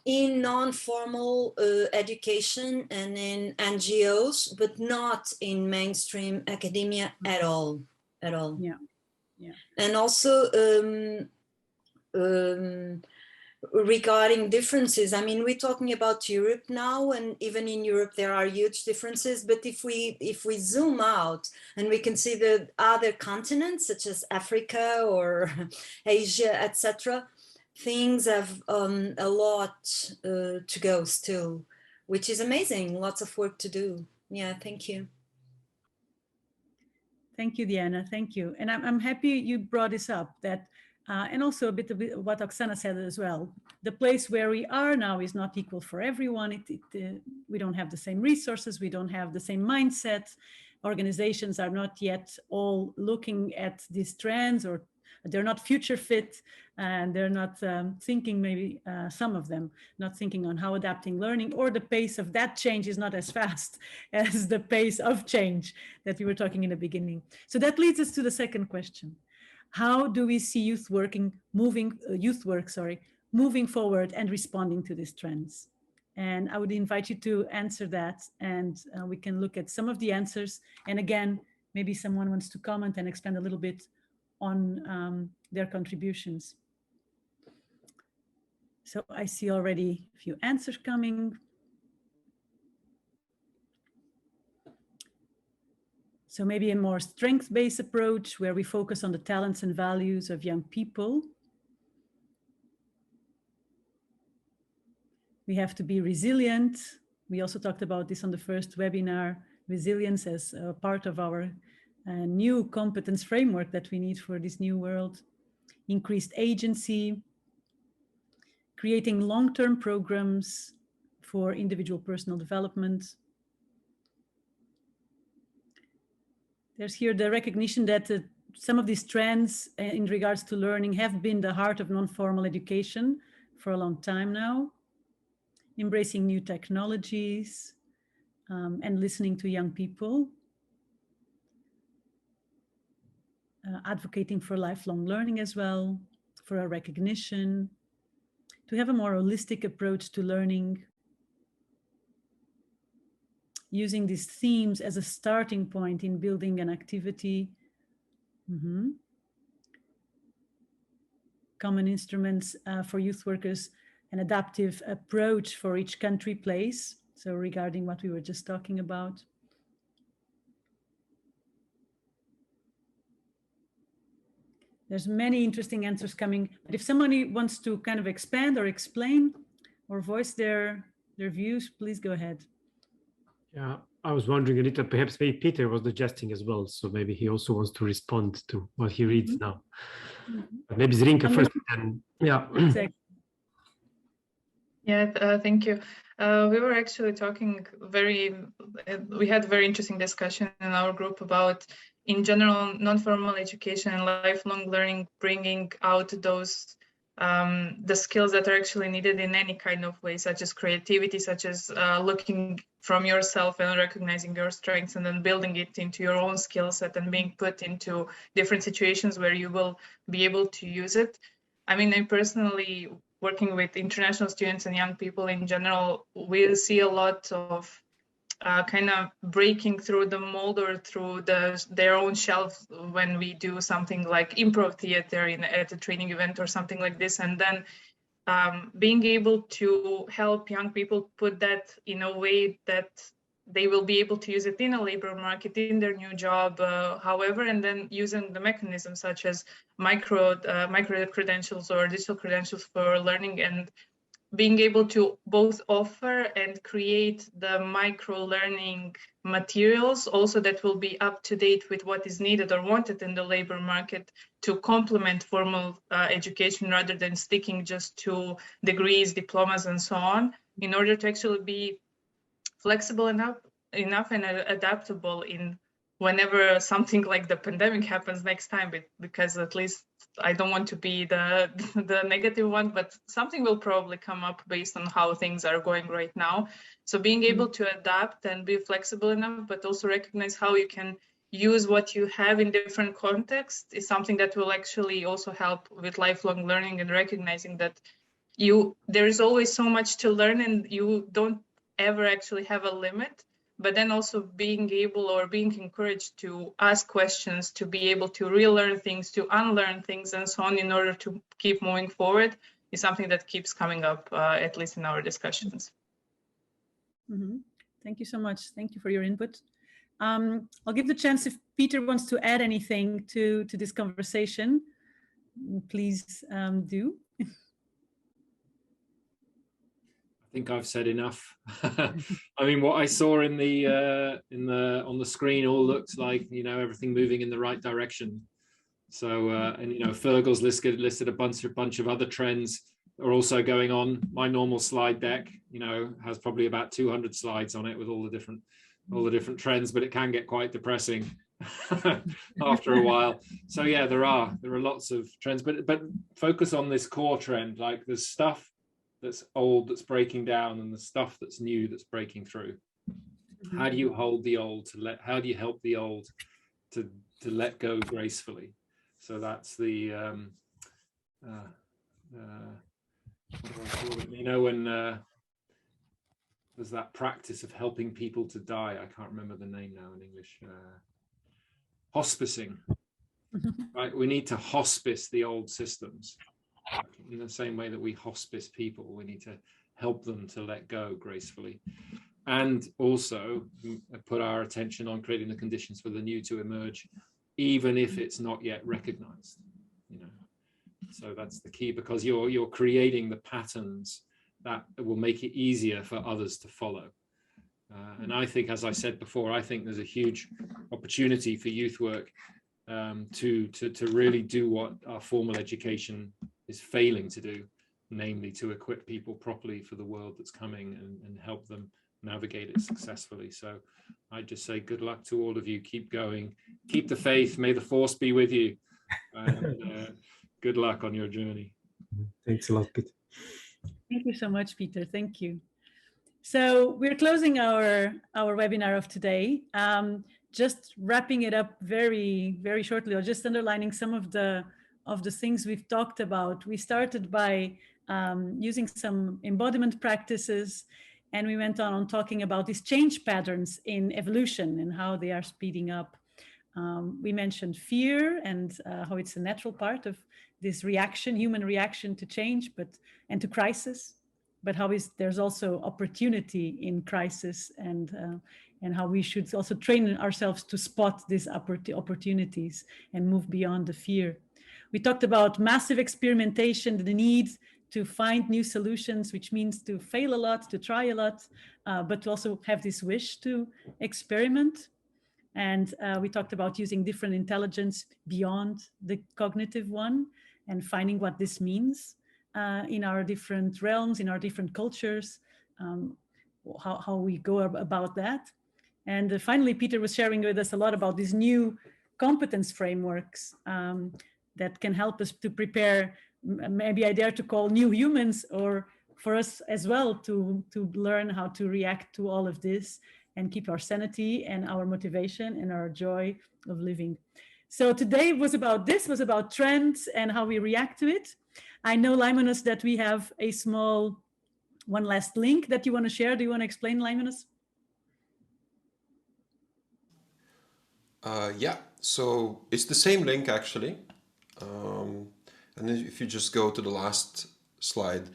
In non-formal education and in NGOs, but not in mainstream academia at all. Yeah. And also regarding differences, I mean, we're talking about Europe now, and even in Europe there are huge differences. But if we zoom out and we can see the other continents, such as Africa or Asia, etc., things have a lot to go still, which is amazing. Lots of work to do. Yeah, thank you. Thank you, Diana. Thank you. And I'm happy you brought this up, that and also a bit of what Oksana said as well. The place where we are now is not equal for everyone. We don't have the same resources. We don't have the same mindset. Organizations are not yet all looking at these trends, or they're not future fit, and they're not thinking, maybe some of them, not thinking on how adapting learning, or the pace of that change is not as fast as the pace of change that we were talking in the beginning. So that leads us to the second question. How do we see youth work moving forward and responding to these trends? And I would invite you to answer that, and we can look at some of the answers. And again, maybe someone wants to comment and expand a little bit on their contributions. So I see already a few answers coming. So maybe a more strength-based approach where we focus on the talents and values of young people. We have to be resilient. We also talked about this on the first webinar, resilience as a part of our new competence framework that we need for this new world. Increased agency, creating long-term programs for individual personal development. There's here the recognition that some of these trends in regards to learning have been the heart of non-formal education for a long time now. Embracing new technologies and listening to young people. Advocating for lifelong learning as well, for a recognition, to have a more holistic approach to learning. Using these themes as a starting point in building an activity. Common instruments for youth workers, an adaptive approach for each country place. So regarding what we were just talking about. There's many interesting answers coming, but if somebody wants to kind of expand or explain or voice their views, please go ahead. Yeah, I was wondering, Anita, perhaps maybe Peter was suggesting as well, so maybe he also wants to respond to what he reads now. But maybe Zrinka first, and yeah. Exactly. Yeah, thank you. We were actually talking we had a very interesting discussion in our group about, in general, non-formal education and lifelong learning, bringing out those the skills that are actually needed in any kind of way, such as creativity, such as looking from yourself and recognizing your strengths and then building it into your own skill set and being put into different situations where you will be able to use it. I mean, I personally, working with international students and young people in general, we see a lot of kind of breaking through the mold or through their own shelf when we do something like improv theater at a training event or something like this, and then being able to help young people put that in a way that they will be able to use it in a labor market, in their new job, however, and then using the mechanisms such as micro credentials or digital credentials for learning, and being able to both offer and create the micro learning materials also that will be up to date with what is needed or wanted in the labor market to complement formal education rather than sticking just to degrees, diplomas, and so on, in order to actually be flexible enough and adaptable in whenever something like the pandemic happens next time, because at least I don't want to be the negative one, but something will probably come up based on how things are going right now. So being able to adapt and be flexible enough, but also recognize how you can use what you have in different contexts is something that will actually also help with lifelong learning and recognizing that there is always so much to learn and you don't ever actually have a limit. But then also being able or being encouraged to ask questions, to be able to relearn things, to unlearn things, and so on in order to keep moving forward is something that keeps coming up, at least in our discussions. Thank you so much. Thank you for your input. I'll give the chance if Peter wants to add anything to this conversation. Please do. I think I've said enough. I mean, what I saw in on the screen all looks like, you know, everything moving in the right direction. So and you know, Fergal's listed a bunch of other trends are also going on. My normal slide deck, you know, has probably about 200 slides on it with all the different trends, but it can get quite depressing after a while. So yeah, there are lots of trends, but focus on this core trend, like the stuff that's old that's breaking down and the stuff that's new that's breaking through. How do you hold the old how do you help the old to let go gracefully? So that's the you know, when there's that practice of helping people to die. I can't remember the name now in English. Hospicing. Right, we need to hospice the old systems in the same way that we hospice people. We need to help them to let go gracefully, and also put our attention on creating the conditions for the new to emerge, even if it's not yet recognized. You know, so that's the key, because you're creating the patterns that will make it easier for others to follow. And I think, as I said before, I think there's a huge opportunity for youth work to really do what our formal education is failing to do, namely to equip people properly for the world that's coming and help them navigate it successfully. So I just say good luck to all of you. Keep going, keep the faith, may the force be with you, and good luck on your journey. Thanks a lot, Peter. Thank you so much, Peter. Thank you. So we're closing our webinar of today. Just wrapping it up very, very shortly, or just underlining some of the things we've talked about. We started by using some embodiment practices, and we went on talking about these change patterns in evolution and how they are speeding up. We mentioned fear and how it's a natural part of this reaction, human reaction to change, and to crisis, but how there's also opportunity in crisis, and how we should also train ourselves to spot these opportunities and move beyond the fear. We talked about massive experimentation, the need to find new solutions, which means to fail a lot, to try a lot, but to also have this wish to experiment. And we talked about using different intelligence beyond the cognitive one and finding what this means in our different realms, in our different cultures, how we go about that. And finally, Peter was sharing with us a lot about these new competence frameworks that can help us to prepare, maybe I dare to call new humans, or for us as well to learn how to react to all of this and keep our sanity and our motivation and our joy of living. So today was about this, was about trends and how we react to it. I know, Lymanus, that we have a small, one last link that you want to share. Do you want to explain, Lymanus? Yeah, so it's the same link actually. And if you just go to the last slide,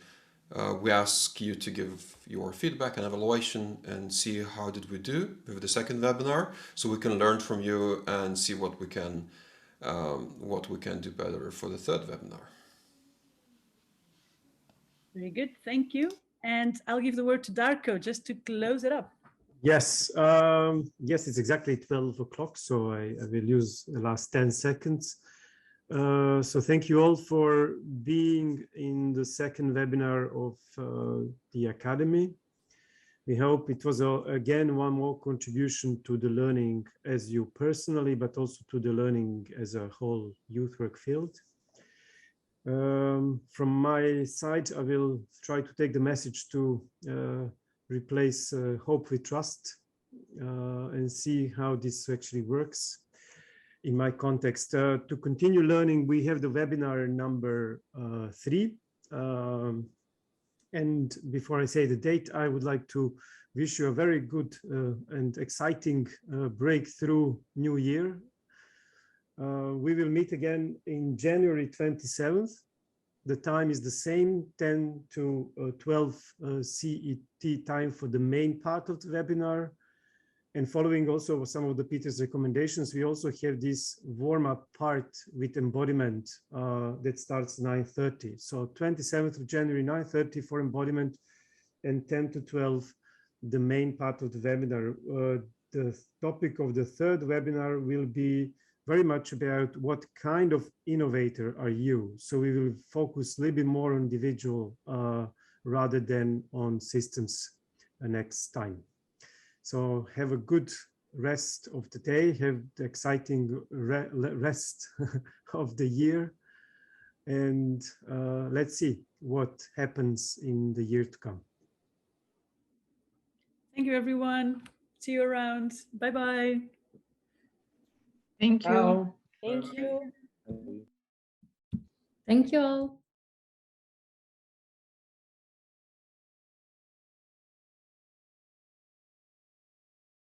we ask you to give your feedback and evaluation and see how did we do with the second webinar, so we can learn from you and see what we can do better for the third webinar. Very good, thank you. And I'll give the word to Darko just to close it up. Yes, yes, it's exactly 12 o'clock, so I will use the last 10 seconds. So thank you all for being in the second webinar of the Academy. We hope it was, again, one more contribution to the learning as you personally, but also to the learning as a whole youth work field. From my side, I will try to take the message to replace hope with trust and see how this actually works in my context. To continue learning, we have the webinar number 3. And before I say the date, I would like to wish you a very good and exciting breakthrough new year. We will meet again in January 27th. The time is the same, 10 to 12 CET time for the main part of the webinar. And following also some of the Peter's recommendations, we also have this warm-up part with embodiment that starts 9:30. So 27th of January, 9:30 for embodiment, and 10 to 12, the main part of the webinar. The topic of the third webinar will be very much about what kind of innovator are you. So we will focus a little bit more on individual rather than on systems next time. So have a good rest of the day, have the exciting rest of the year, and let's see what happens in the year to come. Thank you, everyone. See you around. Bye-bye. Thank you. Thank you. Thank you all.